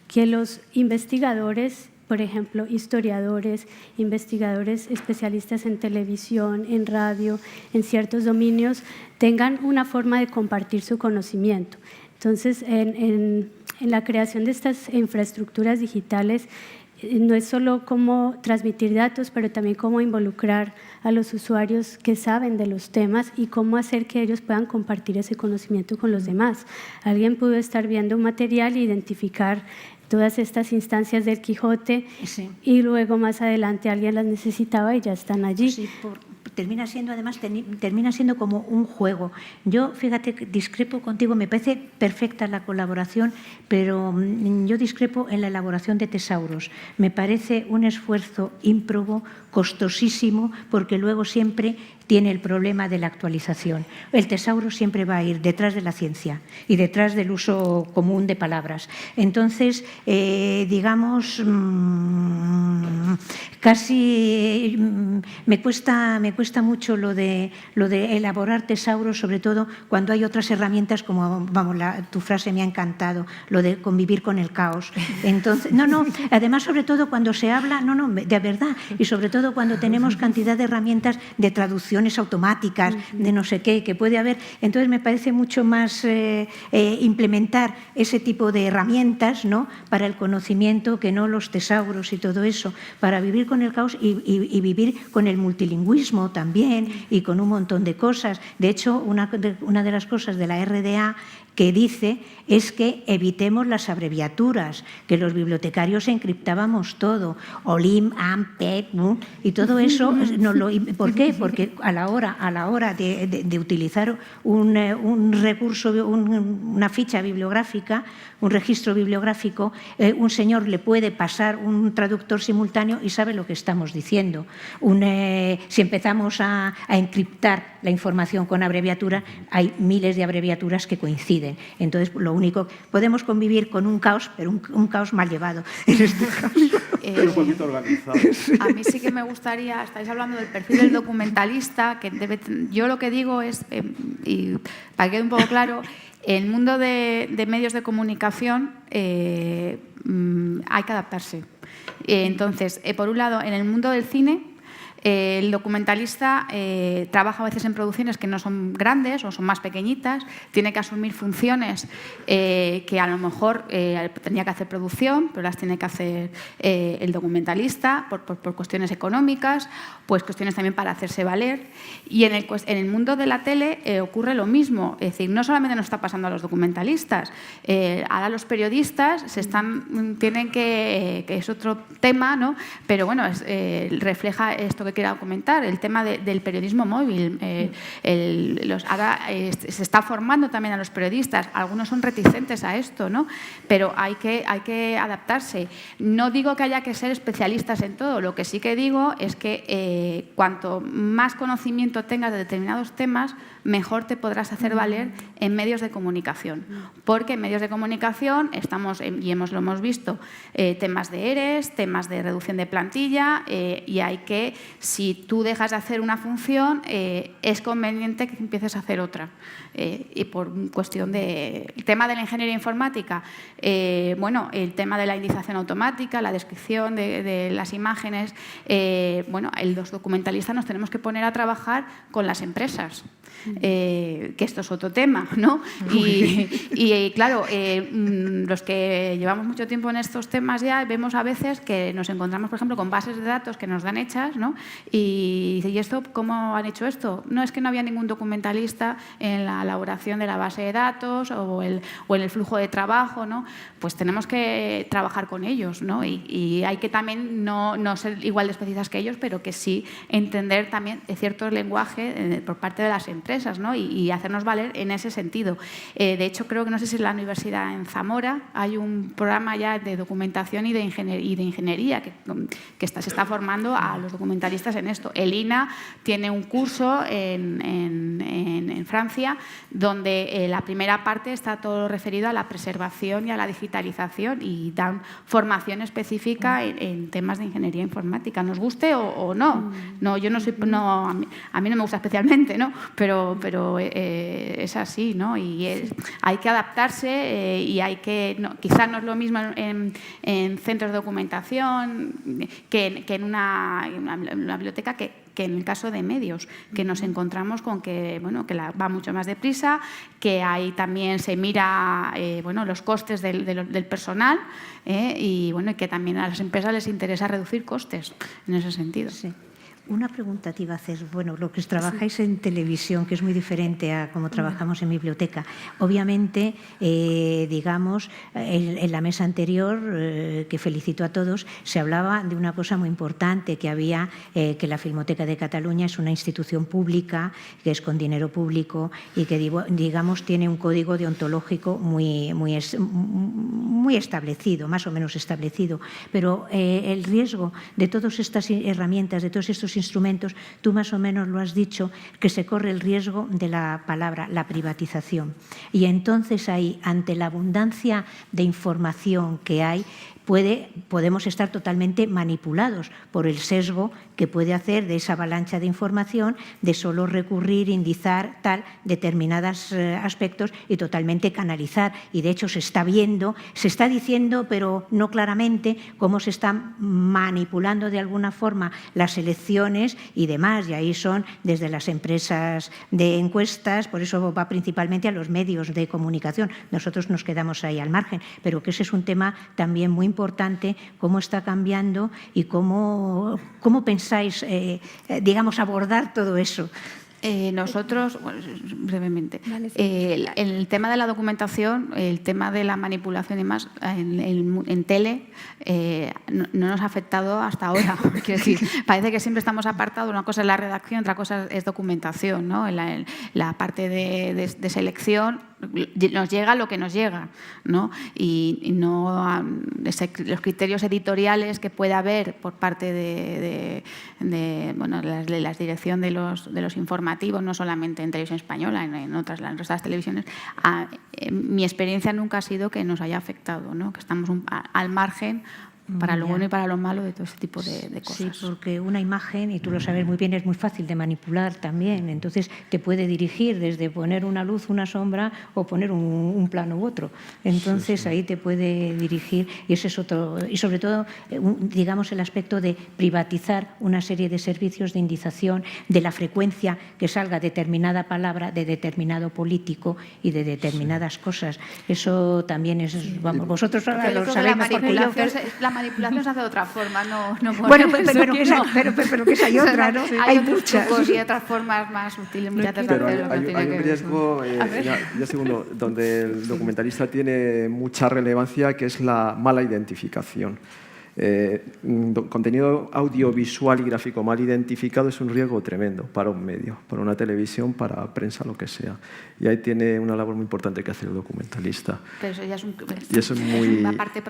que los investigadores, por ejemplo, historiadores, investigadores especialistas en televisión, en radio, en ciertos dominios, tengan una forma de compartir su conocimiento. Entonces, en la creación de estas infraestructuras digitales, no es solo cómo transmitir datos, pero también cómo involucrar a los usuarios que saben de los temas y cómo hacer que ellos puedan compartir ese conocimiento con los demás. Alguien pudo estar viendo un material e identificar todas estas instancias del Quijote, sí, y luego más adelante alguien las necesitaba y ya están allí. Sí, termina siendo, además, termina siendo como un juego. Yo, fíjate, discrepo contigo, me parece perfecta la colaboración, pero yo discrepo en la elaboración de tesauros. Me parece un esfuerzo ímprobo, costosísimo, porque luego siempre tiene el problema de la actualización. El tesauro siempre va a ir detrás de la ciencia y detrás del uso común de palabras. Entonces, digamos, casi me cuesta mucho lo de elaborar tesauros, sobre todo cuando hay otras herramientas como, vamos, tu frase me ha encantado, lo de convivir con el caos. Entonces, además, sobre todo cuando se habla, de verdad, y sobre todo cuando tenemos cantidad de herramientas de traducciones automáticas, de no sé qué, que puede haber. Entonces, me parece mucho más implementar ese tipo de herramientas, ¿no?, para el conocimiento, que no los tesauros y todo eso, para vivir con el caos y vivir con el multilingüismo también y con un montón de cosas. De hecho, una de las cosas de la RDA que dice es que evitemos las abreviaturas, que los bibliotecarios encriptábamos todo, OLIM, AMPET, y todo eso. ¿Por qué? Porque a la hora de utilizar un recurso, una ficha bibliográfica, un registro bibliográfico, un señor le puede pasar un traductor simultáneo y sabe lo que estamos diciendo. Si empezamos a encriptar la información con abreviatura, hay miles de abreviaturas que coinciden. Entonces, lo único, podemos convivir con un caos, pero un caos mal llevado, en este caso. Un poquito organizado. A mí sí que me gustaría, estáis hablando del perfil del documentalista, que yo lo que digo es, y para que quede un poco claro, en el mundo de medios de comunicación hay que adaptarse. Entonces, por un lado, en el mundo del cine, el documentalista trabaja a veces en producciones que no son grandes o son más pequeñitas, tiene que asumir funciones que a lo mejor tenía que hacer producción, pero las tiene que hacer el documentalista por cuestiones económicas, pues cuestiones también para hacerse valer. Y en el mundo de la tele ocurre lo mismo, es decir, no solamente nos está pasando a los documentalistas, ahora los periodistas tienen que es otro tema, ¿no?, pero bueno, refleja esto que quería comentar, el tema del periodismo móvil. Ahora se está formando también a los periodistas, algunos son reticentes a esto, ¿no?, pero hay que adaptarse. No digo que haya que ser especialistas en todo, lo que sí que digo es que cuanto más conocimiento tengas de determinados temas, mejor te podrás hacer valer en medios de comunicación, porque en medios de comunicación lo hemos visto, temas de ERES, temas de reducción de plantilla, y hay que, si tú dejas de hacer una función, es conveniente que empieces a hacer otra. Y por cuestión el tema de la ingeniería informática, el tema de la indización automática, la descripción de las imágenes, los documentalistas nos tenemos que poner a trabajar con las empresas. Que esto es otro tema, ¿no? Y claro, los que llevamos mucho tiempo en estos temas ya vemos a veces que nos encontramos, por ejemplo, con bases de datos que nos dan hechas, ¿no? Y dice, ¿y esto cómo han hecho esto? No, es que no había ningún documentalista en la elaboración de la base de datos o en el flujo de trabajo, ¿no? Pues tenemos que trabajar con ellos, ¿no? Y hay que también no ser igual de especialistas que ellos, pero que sí entender también cierto lenguaje por parte de las empresas. empresas, ¿no? y hacernos valer en ese sentido. De hecho, creo que no sé si en la universidad en Zamora hay un programa ya de documentación y de ingeniería que se está formando a los documentalistas en esto. El INA tiene un curso en Francia donde la primera parte está todo referido a la preservación y a la digitalización y dan formación específica en temas de ingeniería informática, nos guste o no. No, yo no soy, no, a mí no me gusta especialmente, ¿no? Pero es así, ¿no? Y hay que adaptarse y hay que, quizás no es lo mismo en centros de documentación que en una biblioteca que en el caso de medios, que nos encontramos con que, bueno, que va mucho más deprisa, que ahí también se mira bueno, los costes del personal y bueno, que también a las empresas les interesa reducir costes en ese sentido. Sí. Una pregunta te iba a hacer. Bueno, lo que trabajáis en televisión, que es muy diferente a cómo trabajamos en biblioteca. Obviamente, digamos, en la mesa anterior, que felicito a todos, se hablaba de una cosa muy importante, que había que la Filmoteca de Cataluña es una institución pública, que es con dinero público y que, digamos, tiene un código deontológico muy establecido, más o menos establecido. Pero el riesgo de todas estas herramientas, de todos estos instrumentos, tú más o menos lo has dicho, que se corre el riesgo de la palabra, la privatización. Y entonces ahí, ante la abundancia de información que hay, podemos estar totalmente manipulados por el sesgo que puede hacer de esa avalancha de información, de solo recurrir, indizar determinados aspectos y totalmente canalizar. Y de hecho se está viendo, se está diciendo, pero no claramente, cómo se están manipulando de alguna forma las elecciones y demás. Y ahí son desde las empresas de encuestas, por eso va principalmente a los medios de comunicación. Nosotros nos quedamos ahí al margen, pero que ese es un tema también muy importante, cómo está cambiando y cómo pensáis, digamos, abordar todo eso. Nosotros, bueno, brevemente, Vale, sí. el tema de la documentación, el tema de la manipulación y más, en tele no nos ha afectado hasta ahora. Quiero decir, parece que siempre estamos apartados, una cosa es la redacción, otra cosa es documentación, ¿no? La parte de selección nos llega lo que nos llega, ¿no? Y no los criterios editoriales que puede haber por parte de la dirección de los informativos, no solamente en Televisión Española, en otras televisiones. Mi experiencia nunca ha sido que nos haya afectado, ¿no? Que estamos al margen para lo bueno y para lo malo de todo ese tipo de cosas. Sí, porque una imagen, y tú lo sabes muy bien, es muy fácil de manipular también. Entonces, te puede dirigir desde poner una luz, una sombra o poner un plano u otro. Entonces, ahí te puede dirigir y ese es otro. Y sobre todo, digamos, el aspecto de privatizar una serie de servicios de indización, de la frecuencia que salga determinada palabra de determinado político y de determinadas cosas. Eso también es, vamos, vosotros lo sabéis mejor que yo. La manipulación se hace de otra forma, no bueno, pero que esa hay otra, ¿no? Hay otros trucos y otras formas más sutiles. Pero hay un riesgo, ya segundo, donde el documentalista tiene mucha relevancia, que es la mala identificación. Contenido audiovisual y gráfico mal identificado es un riesgo tremendo para un medio, para una televisión, para prensa, lo que sea. Y ahí tiene una labor muy importante que hacer el documentalista. Pero eso ya es una parte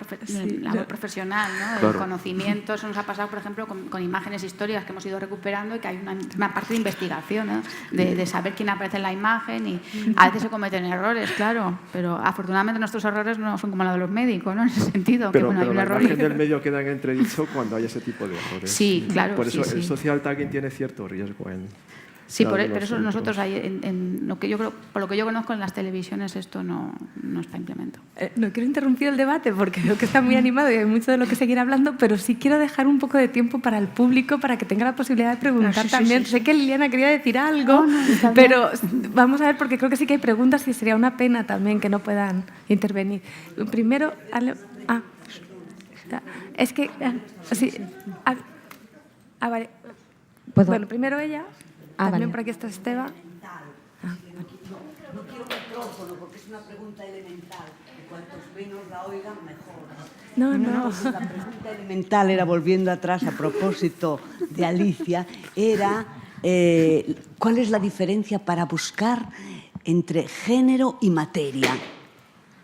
labor profesional, ¿no? Claro. El conocimiento, eso nos ha pasado, por ejemplo, con imágenes históricas que hemos ido recuperando y que hay una parte de investigación, ¿no? de saber quién aparece en la imagen y a veces se cometen errores, claro, pero afortunadamente nuestros errores no son como los de los médicos, ¿no? En ese sentido. Pero hay un la error imagen del medio queda en entredicho cuando hay ese tipo de errores. Sí, claro. Por eso sí. el social tagging tiene cierto riesgo en... Sí, pero eso nosotros lo que yo creo, por lo que yo conozco en las televisiones esto no está implementado. No quiero interrumpir el debate porque creo que está muy animado y hay mucho de lo que seguir hablando, pero sí quiero dejar un poco de tiempo para el público para que tenga la posibilidad de preguntar también. Sí. Sé que Liliana quería decir algo, pero vamos a ver porque creo que sí que hay preguntas y sería una pena también que no puedan intervenir. Primero, es que sí. Vale. Bueno, primero ella. También por aquí está Esteban. No quiero micrófono porque es una pregunta elemental. Cuantos menos la oigan, mejor. No. La pregunta elemental era, volviendo atrás a propósito de Alicia, era ¿cuál es la diferencia para buscar entre género y materia?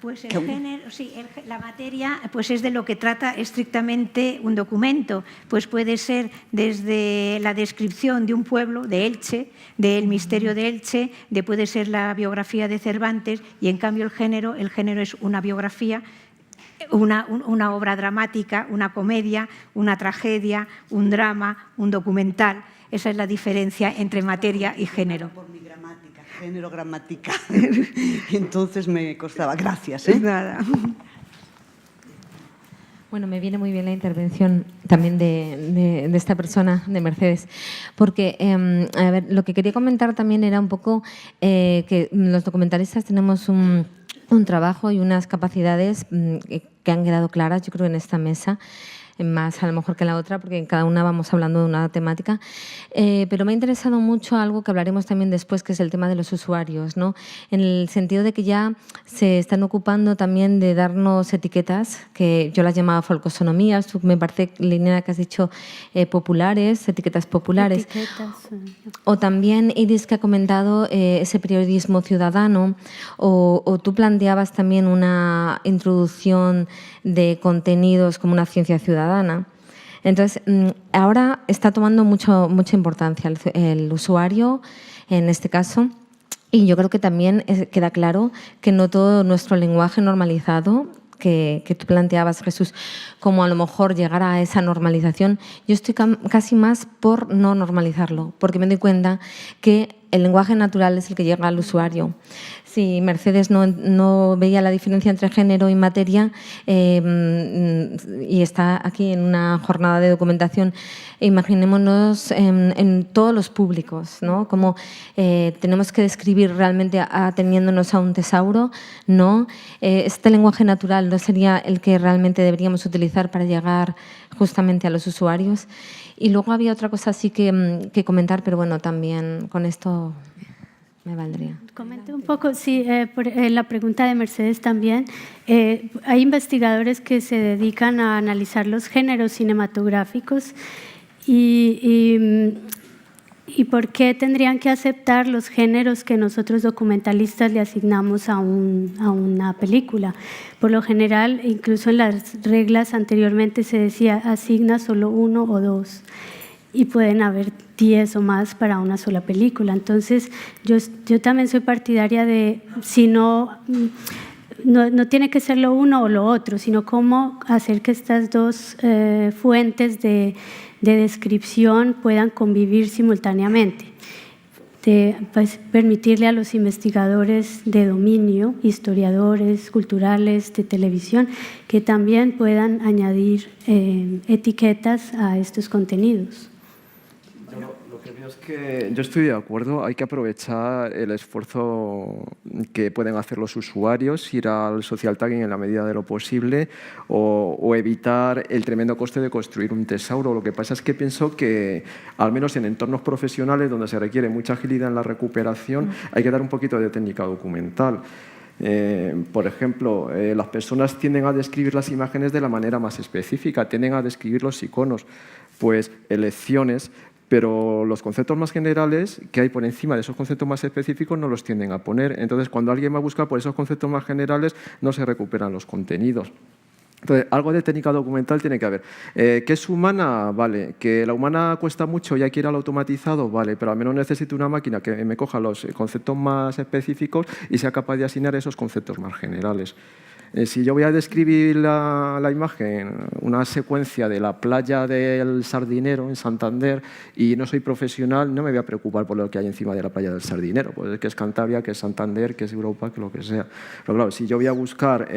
Pues el género, sí, la materia pues es de lo que trata estrictamente un documento. Pues puede ser desde la descripción de un pueblo, de Elche, del misterio de Elche, puede ser la biografía de Cervantes, y en cambio el género es una biografía, una obra dramática, una comedia, una tragedia, un drama, un documental. Esa es la diferencia entre materia y género. Por mi gramática, género, gramática. Entonces me costaba. Gracias. Nada. Bueno, me viene muy bien la intervención también de esta persona, de Mercedes, porque a ver, lo que quería comentar también era un poco que los documentalistas tenemos un trabajo y unas capacidades que han quedado claras, yo creo, en esta mesa, más a lo mejor que en la otra, porque en cada una vamos hablando de una temática. Pero me ha interesado mucho algo que hablaremos también después, que es el tema de los usuarios, ¿no? En el sentido de que ya se están ocupando también de darnos etiquetas, que yo las llamaba folcosonomías, tú me parece, Liliana, que has dicho populares, etiquetas populares. O también Iris, que ha comentado ese periodismo ciudadano, o tú planteabas también una introducción de contenidos como una ciencia ciudadana. Entonces, ahora está tomando mucha importancia el usuario, en este caso, y yo creo que también queda claro que no todo nuestro lenguaje normalizado, que tú planteabas, Jesús, como a lo mejor llegar a esa normalización, yo estoy casi más por no normalizarlo, porque me doy cuenta que el lenguaje natural es el que llega al usuario. Si Mercedes no veía la diferencia entre género y materia y está aquí en una jornada de documentación, imaginémonos en todos los públicos, ¿no? Como tenemos que describir realmente ateniéndonos a un tesauro, ¿no? Este lenguaje natural no sería el que realmente deberíamos utilizar para llegar justamente a los usuarios. Y luego había otra cosa así que comentar, pero bueno, también con esto me valdría. Comente un poco, sí, por la pregunta de Mercedes también. Hay investigadores que se dedican a analizar los géneros cinematográficos y por qué tendrían que aceptar los géneros que nosotros documentalistas le asignamos a una película. Por lo general, incluso en las reglas anteriormente se decía asigna solo 1 o 2 y pueden haber 10 o más para una sola película. Entonces, yo también soy partidaria de, si no tiene que ser lo uno o lo otro, sino cómo hacer que estas dos fuentes de descripción puedan convivir simultáneamente. Pues, permitirle a los investigadores de dominio, historiadores culturales de televisión, que también puedan añadir etiquetas a estos contenidos. Lo que veo es que yo estoy de acuerdo, hay que aprovechar el esfuerzo que pueden hacer los usuarios, ir al social tagging en la medida de lo posible o evitar el tremendo coste de construir un tesauro. Lo que pasa es que pienso que, al menos en entornos profesionales donde se requiere mucha agilidad en la recuperación, hay que dar un poquito de técnica documental. Por ejemplo, las personas tienden a describir las imágenes de la manera más específica, tienden a describir los iconos, pues elecciones, pero los conceptos más generales que hay por encima de esos conceptos más específicos no los tienden a poner. Entonces, cuando alguien va a buscar por esos conceptos más generales, no se recuperan los contenidos. Entonces, algo de técnica documental tiene que haber. ¿Qué es humana? Vale. ¿Que la humana cuesta mucho y hay que ir al automatizado? Vale, pero al menos necesito una máquina que me coja los conceptos más específicos y sea capaz de asignar esos conceptos más generales. Si yo voy a describir la imagen, una secuencia de la playa del Sardinero en Santander y no soy profesional, no me voy a preocupar por lo que hay encima de la playa del Sardinero, pues que es Cantabria, que es Santander, que es Europa, que lo que sea. Pero claro, si yo voy a buscar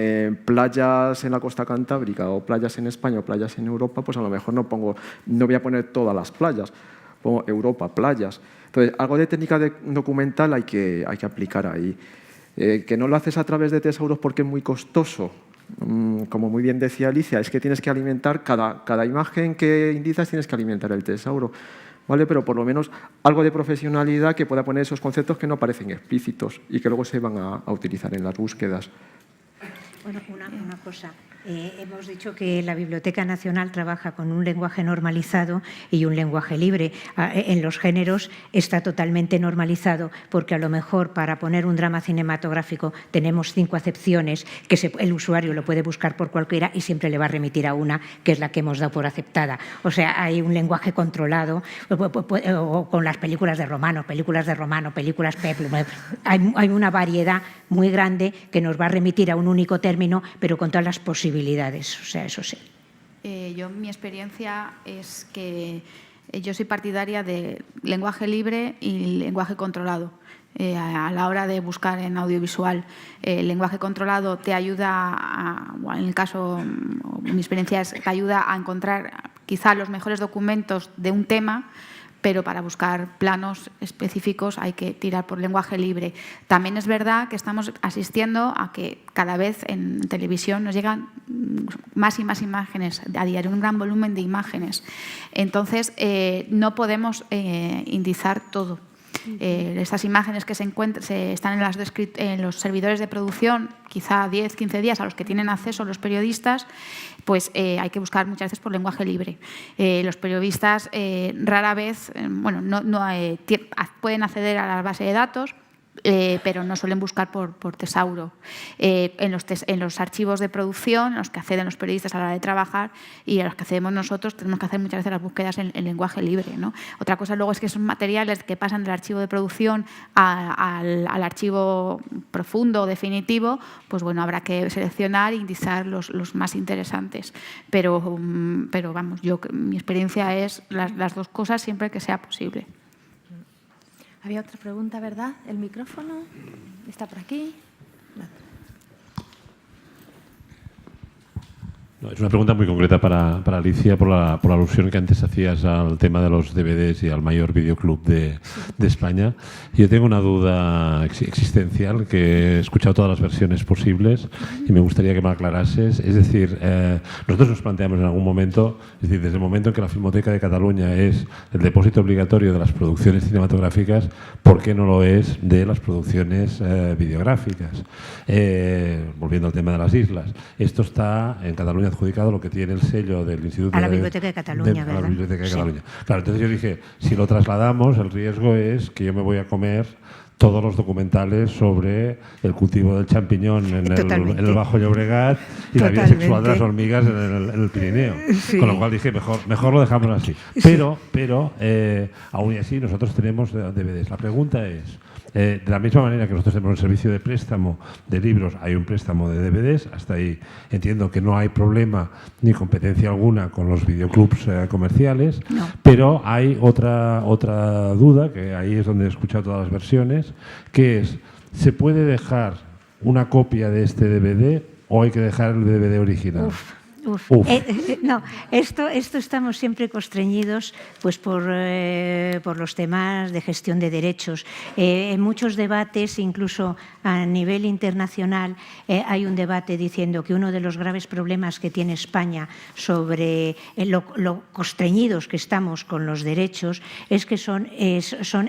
playas en la costa cantábrica o playas en España o playas en Europa, pues a lo mejor no voy a poner todas las playas, pongo Europa, playas. Entonces, algo de técnica documental hay que aplicar ahí. Que no lo haces a través de tesauros porque es muy costoso. Como muy bien decía Alicia, es que tienes que alimentar cada imagen que indizas, tienes que alimentar el tesauro, ¿vale? Pero por lo menos algo de profesionalidad que pueda poner esos conceptos que no parecen explícitos y que luego se van a utilizar en las búsquedas. Bueno, una cosa. Hemos dicho que la Biblioteca Nacional trabaja con un lenguaje normalizado y un lenguaje libre. En los géneros está totalmente normalizado porque a lo mejor para poner un drama cinematográfico tenemos 5 acepciones que el usuario lo puede buscar por cualquiera y siempre le va a remitir a una que es la que hemos dado por aceptada. O sea, hay un lenguaje controlado o con las películas de romano, películas peplum. Hay una variedad muy grande que nos va a remitir a un único término, pero con todas las posibilidades. O sea, eso sí. Mi experiencia es que yo soy partidaria de lenguaje libre y lenguaje controlado. A la hora de buscar en audiovisual, el lenguaje controlado te ayuda, en el caso, mi experiencia es que ayuda a encontrar quizá los mejores documentos de un tema, pero para buscar planos específicos hay que tirar por lenguaje libre. También es verdad que estamos asistiendo a que cada vez en televisión nos llegan más y más imágenes a diario, un gran volumen de imágenes. Entonces, no podemos indizar todo. Estas imágenes que están en los servidores de producción, quizá 10, 15 días a los que tienen acceso los periodistas, pues hay que buscar muchas veces por lenguaje libre. Los periodistas rara vez, pueden acceder a la base de datos, pero no suelen buscar por tesauro. En los archivos de producción, en los que acceden los periodistas a la hora de trabajar y a los que accedemos nosotros, tenemos que hacer muchas veces las búsquedas en lenguaje libre, ¿no? Otra cosa luego es que son materiales que pasan del archivo de producción al archivo profundo o definitivo, pues bueno, habrá que seleccionar e indizar los más interesantes. Pero vamos, mi experiencia es las dos cosas siempre que sea posible. Había otra pregunta, ¿verdad? ¿El micrófono está por aquí? No, es una pregunta muy concreta para Alicia por la alusión que antes hacías al tema de los DVDs y al mayor videoclub de España. Yo tengo una duda existencial que he escuchado todas las versiones posibles y me gustaría que me aclarases. Es decir, nosotros nos planteamos en algún momento, es decir, desde el momento en que la Filmoteca de Cataluña es el depósito obligatorio de las producciones cinematográficas, ¿por qué no lo es de las producciones videográficas? Volviendo al tema de las islas. Esto está en Cataluña adjudicado, lo que tiene el sello del Instituto a la Biblioteca de Cataluña, ¿verdad? A la Biblioteca de Cataluña. Sí. Claro, entonces yo dije, si lo trasladamos, el riesgo es que yo me voy a comer todos los documentales sobre el cultivo del champiñón en el Bajo Llobregat y la vida sexual de las hormigas en el Pirineo. Sí. Con lo cual dije, mejor lo dejamos así. Pero aún y así, nosotros tenemos DVDs. La pregunta es, de la misma manera que nosotros tenemos el servicio de préstamo de libros, hay un préstamo de DVDs, hasta ahí entiendo que no hay problema ni competencia alguna con los videoclubs comerciales, no. Pero hay otra duda, que ahí es donde he escuchado todas las versiones, que es, ¿se puede dejar una copia de este DVD o hay que dejar el DVD original? No, esto estamos siempre constreñidos pues por los temas de gestión de derechos. En muchos debates, incluso a nivel internacional, hay un debate diciendo que uno de los graves problemas que tiene España sobre lo constreñidos que estamos con los derechos es que son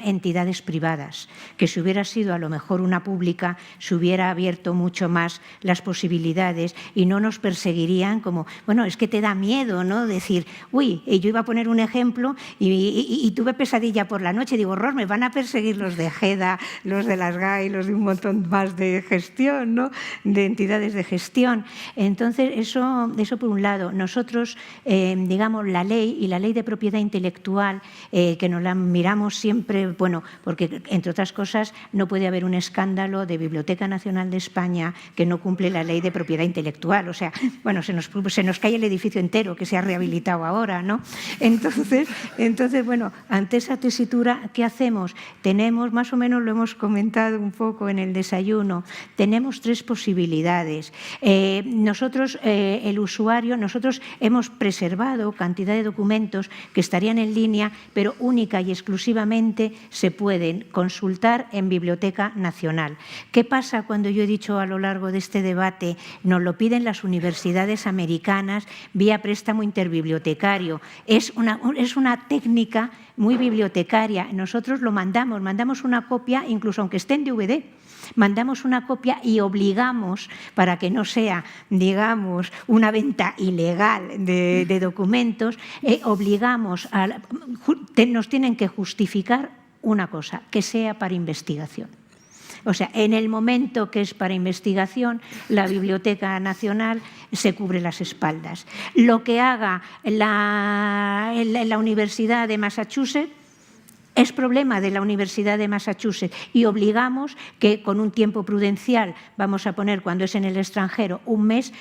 entidades privadas, que si hubiera sido a lo mejor una pública se hubiera abierto mucho más las posibilidades y no nos perseguirían como... Bueno, es que te da miedo, ¿no? Decir, uy, yo iba a poner un ejemplo y tuve pesadilla por la noche. Digo, horror, me van a perseguir los de GEDA, los de las GAI, los de un montón más de gestión, ¿no? De entidades de gestión. Entonces, eso por un lado. Nosotros, digamos, la ley y la ley de propiedad intelectual, que nos la miramos siempre, bueno, porque, entre otras cosas, no puede haber un escándalo de Biblioteca Nacional de España que no cumple la ley de propiedad intelectual. O sea, bueno, se nos cae el edificio entero que se ha rehabilitado ahora, ¿no? Entonces, bueno, ante esa tesitura, ¿qué hacemos? Tenemos, más o menos lo hemos comentado un poco en el desayuno, tenemos 3 posibilidades. Nosotros, el usuario, nosotros hemos preservado cantidad de documentos que estarían en línea, pero única y exclusivamente se pueden consultar en Biblioteca Nacional. ¿Qué pasa cuando yo he dicho a lo largo de este debate, nos lo piden las universidades americanas? americanas vía préstamo interbibliotecario. Es una técnica muy bibliotecaria. Nosotros lo mandamos una copia, incluso aunque esté en DVD. Mandamos una copia y obligamos, para que no sea, digamos, una venta ilegal de documentos, nos tienen que justificar una cosa, que sea para investigación. O sea, en el momento que es para investigación, la Biblioteca Nacional se cubre las espaldas. Lo que haga la Universidad de Massachusetts es problema de la Universidad de Massachusetts y obligamos que con un tiempo prudencial, vamos a poner cuando es en el extranjero, un mes,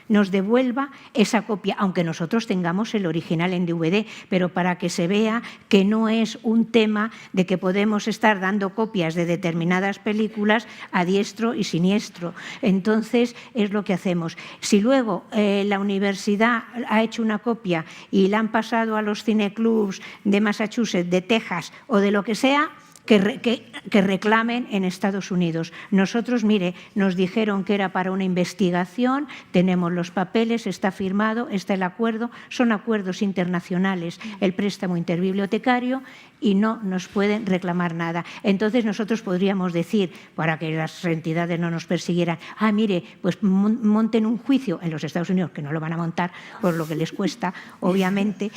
nos devuelva esa copia, aunque nosotros tengamos el original en DVD, pero para que se vea que no es un tema de que podemos estar dando copias de determinadas películas a diestro y siniestro. Entonces, es lo que hacemos. Si luego la universidad ha hecho una copia y la han pasado a los cineclubs de Massachusetts, de Texas o de lo que sea, que reclamen en Estados Unidos. Nosotros, mire, nos dijeron que era para una investigación, tenemos los papeles, está firmado, está el acuerdo, son acuerdos internacionales, el préstamo interbibliotecario, y no nos pueden reclamar nada. Entonces nosotros podríamos decir, para que las entidades no nos persiguieran, mire, pues monten un juicio en los Estados Unidos, que no lo van a montar por lo que les cuesta, obviamente,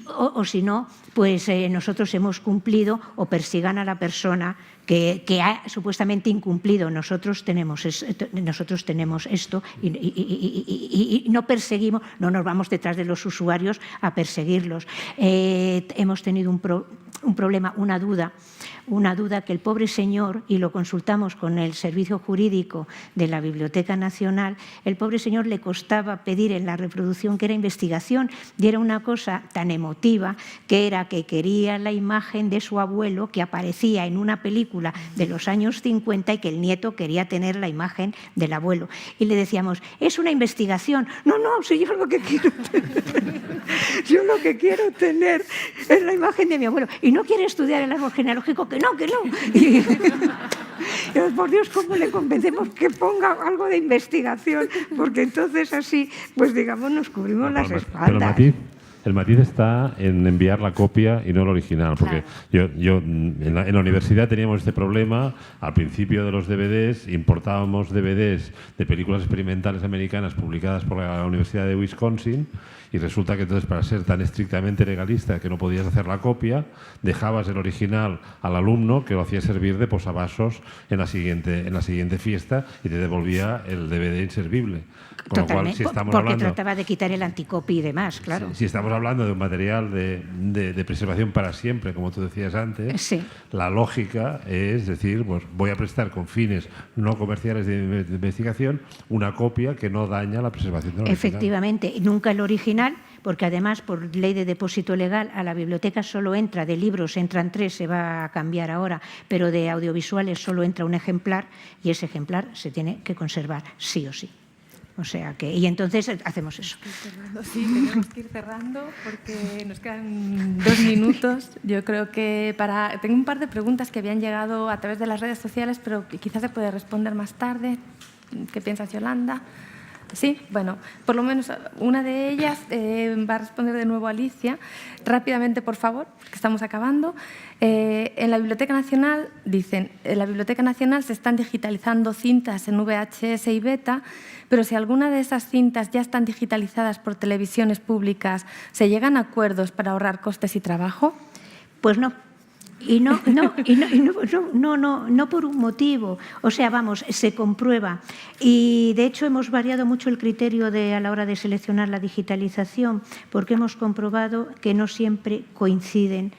o si no, pues nosotros hemos cumplido, o persigan a la persona que ha supuestamente incumplido. Nosotros tenemos esto y no perseguimos, no nos vamos detrás de los usuarios a perseguirlos. Hemos tenido un problema, una duda que el pobre señor, y lo consultamos con el servicio jurídico de la Biblioteca Nacional, el pobre señor le costaba pedir en la reproducción que era investigación, y era una cosa tan emotiva que era que quería la imagen de su abuelo que aparecía en una película de los años 50 y que el nieto quería tener la imagen del abuelo. Y le decíamos, es una investigación. No, si yo lo que quiero tener es la imagen de mi abuelo. Y no quiere estudiar el árbol genealógico, que no. Y, por Dios, ¿cómo le convencemos que ponga algo de investigación? Porque entonces así, pues digamos, nos cubrimos las espaldas. Pero el matiz está en enviar la copia y no el original, porque claro. yo en la universidad teníamos este problema. Al principio de los DVDs importábamos DVDs de películas experimentales americanas publicadas por la Universidad de Wisconsin, y resulta que entonces, para ser tan estrictamente legalista que no podías hacer la copia, dejabas el original al alumno, que lo hacía servir de posavasos en la siguiente fiesta, y te devolvía el DVD inservible. Con Totalmente, lo cual, si estamos porque trataba de quitar el anticopy y demás, claro. Si estamos hablando de un material de preservación para siempre, como tú decías antes, sí. La lógica es decir, pues voy a prestar con fines no comerciales de investigación una copia que no daña la preservación del original. Efectivamente, nunca el original, porque además por ley de depósito legal a la biblioteca solo entra, de libros entran 3, se va a cambiar ahora, pero de audiovisuales solo entra un ejemplar, y ese ejemplar se tiene que conservar sí o sí. O sea que, y entonces hacemos eso. Sí, tenemos que ir cerrando porque nos quedan 2 minutos. Yo creo que tengo un par de preguntas que habían llegado a través de las redes sociales, pero quizás se puede responder más tarde. ¿Qué piensas, Yolanda? Sí, bueno, por lo menos una de ellas va a responder de nuevo Alicia. Rápidamente, por favor, que estamos acabando. En la Biblioteca Nacional, dicen, en la Biblioteca Nacional se están digitalizando cintas en VHS y beta, pero si alguna de esas cintas ya están digitalizadas por televisiones públicas, ¿se llegan a acuerdos para ahorrar costes y trabajo? Pues no. Y no por un motivo. O sea, vamos, se comprueba. Y de hecho hemos variado mucho el criterio a la hora de seleccionar la digitalización, porque hemos comprobado que no siempre coinciden.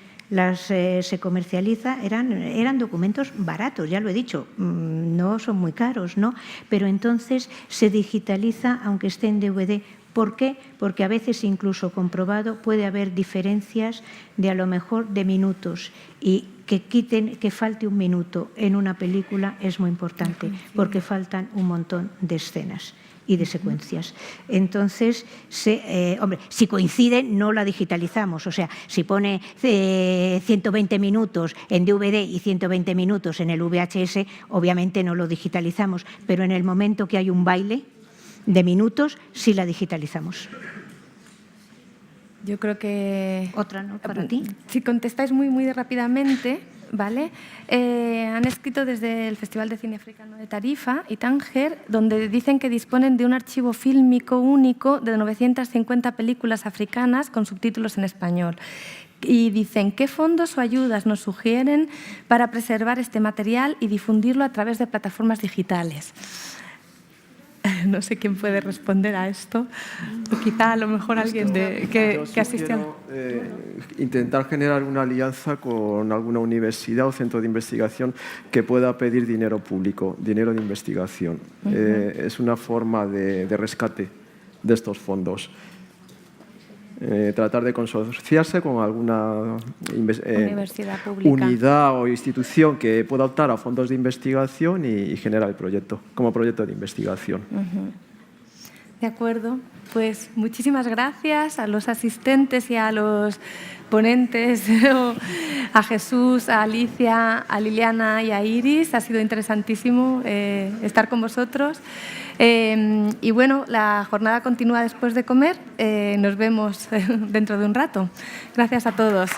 Se comercializa, eran documentos baratos, ya lo he dicho, no son muy caros, ¿no? Pero entonces se digitaliza aunque esté en DVD. ¿Por qué? Porque a veces, incluso comprobado, puede haber diferencias de a lo mejor de minutos, y que falte un minuto en una película es muy importante, porque faltan un montón de escenas y de secuencias. Entonces, si coinciden, no la digitalizamos. O sea, si pone 120 minutos en DVD y 120 minutos en el VHS, obviamente no lo digitalizamos, pero en el momento que hay un baile, de minutos si la digitalizamos. Yo creo que... Otra, ¿no? Para ti. Si contestáis muy rápidamente, ¿vale? Han escrito desde el Festival de Cine Africano de Tarifa y Tánger, donde dicen que disponen de un archivo fílmico único de 950 películas africanas con subtítulos en español. Y dicen, ¿qué fondos o ayudas nos sugieren para preservar este material y difundirlo a través de plataformas digitales? No sé quién puede responder a esto. O quizá a lo mejor alguien que asistió. Intentar generar una alianza con alguna universidad o centro de investigación que pueda pedir dinero público, dinero de investigación. Es una forma de rescate de estos fondos. Tratar de consorciarse con alguna universidad pública, unidad o institución que pueda optar a fondos de investigación y generar el proyecto como proyecto de investigación. De acuerdo. Pues muchísimas gracias a los asistentes y a los ponentes, a Jesús, a Alicia, a Liliana y a Iris. Ha sido interesantísimo estar con vosotros. Y bueno, la jornada continúa después de comer. Nos vemos dentro de un rato. Gracias a todos.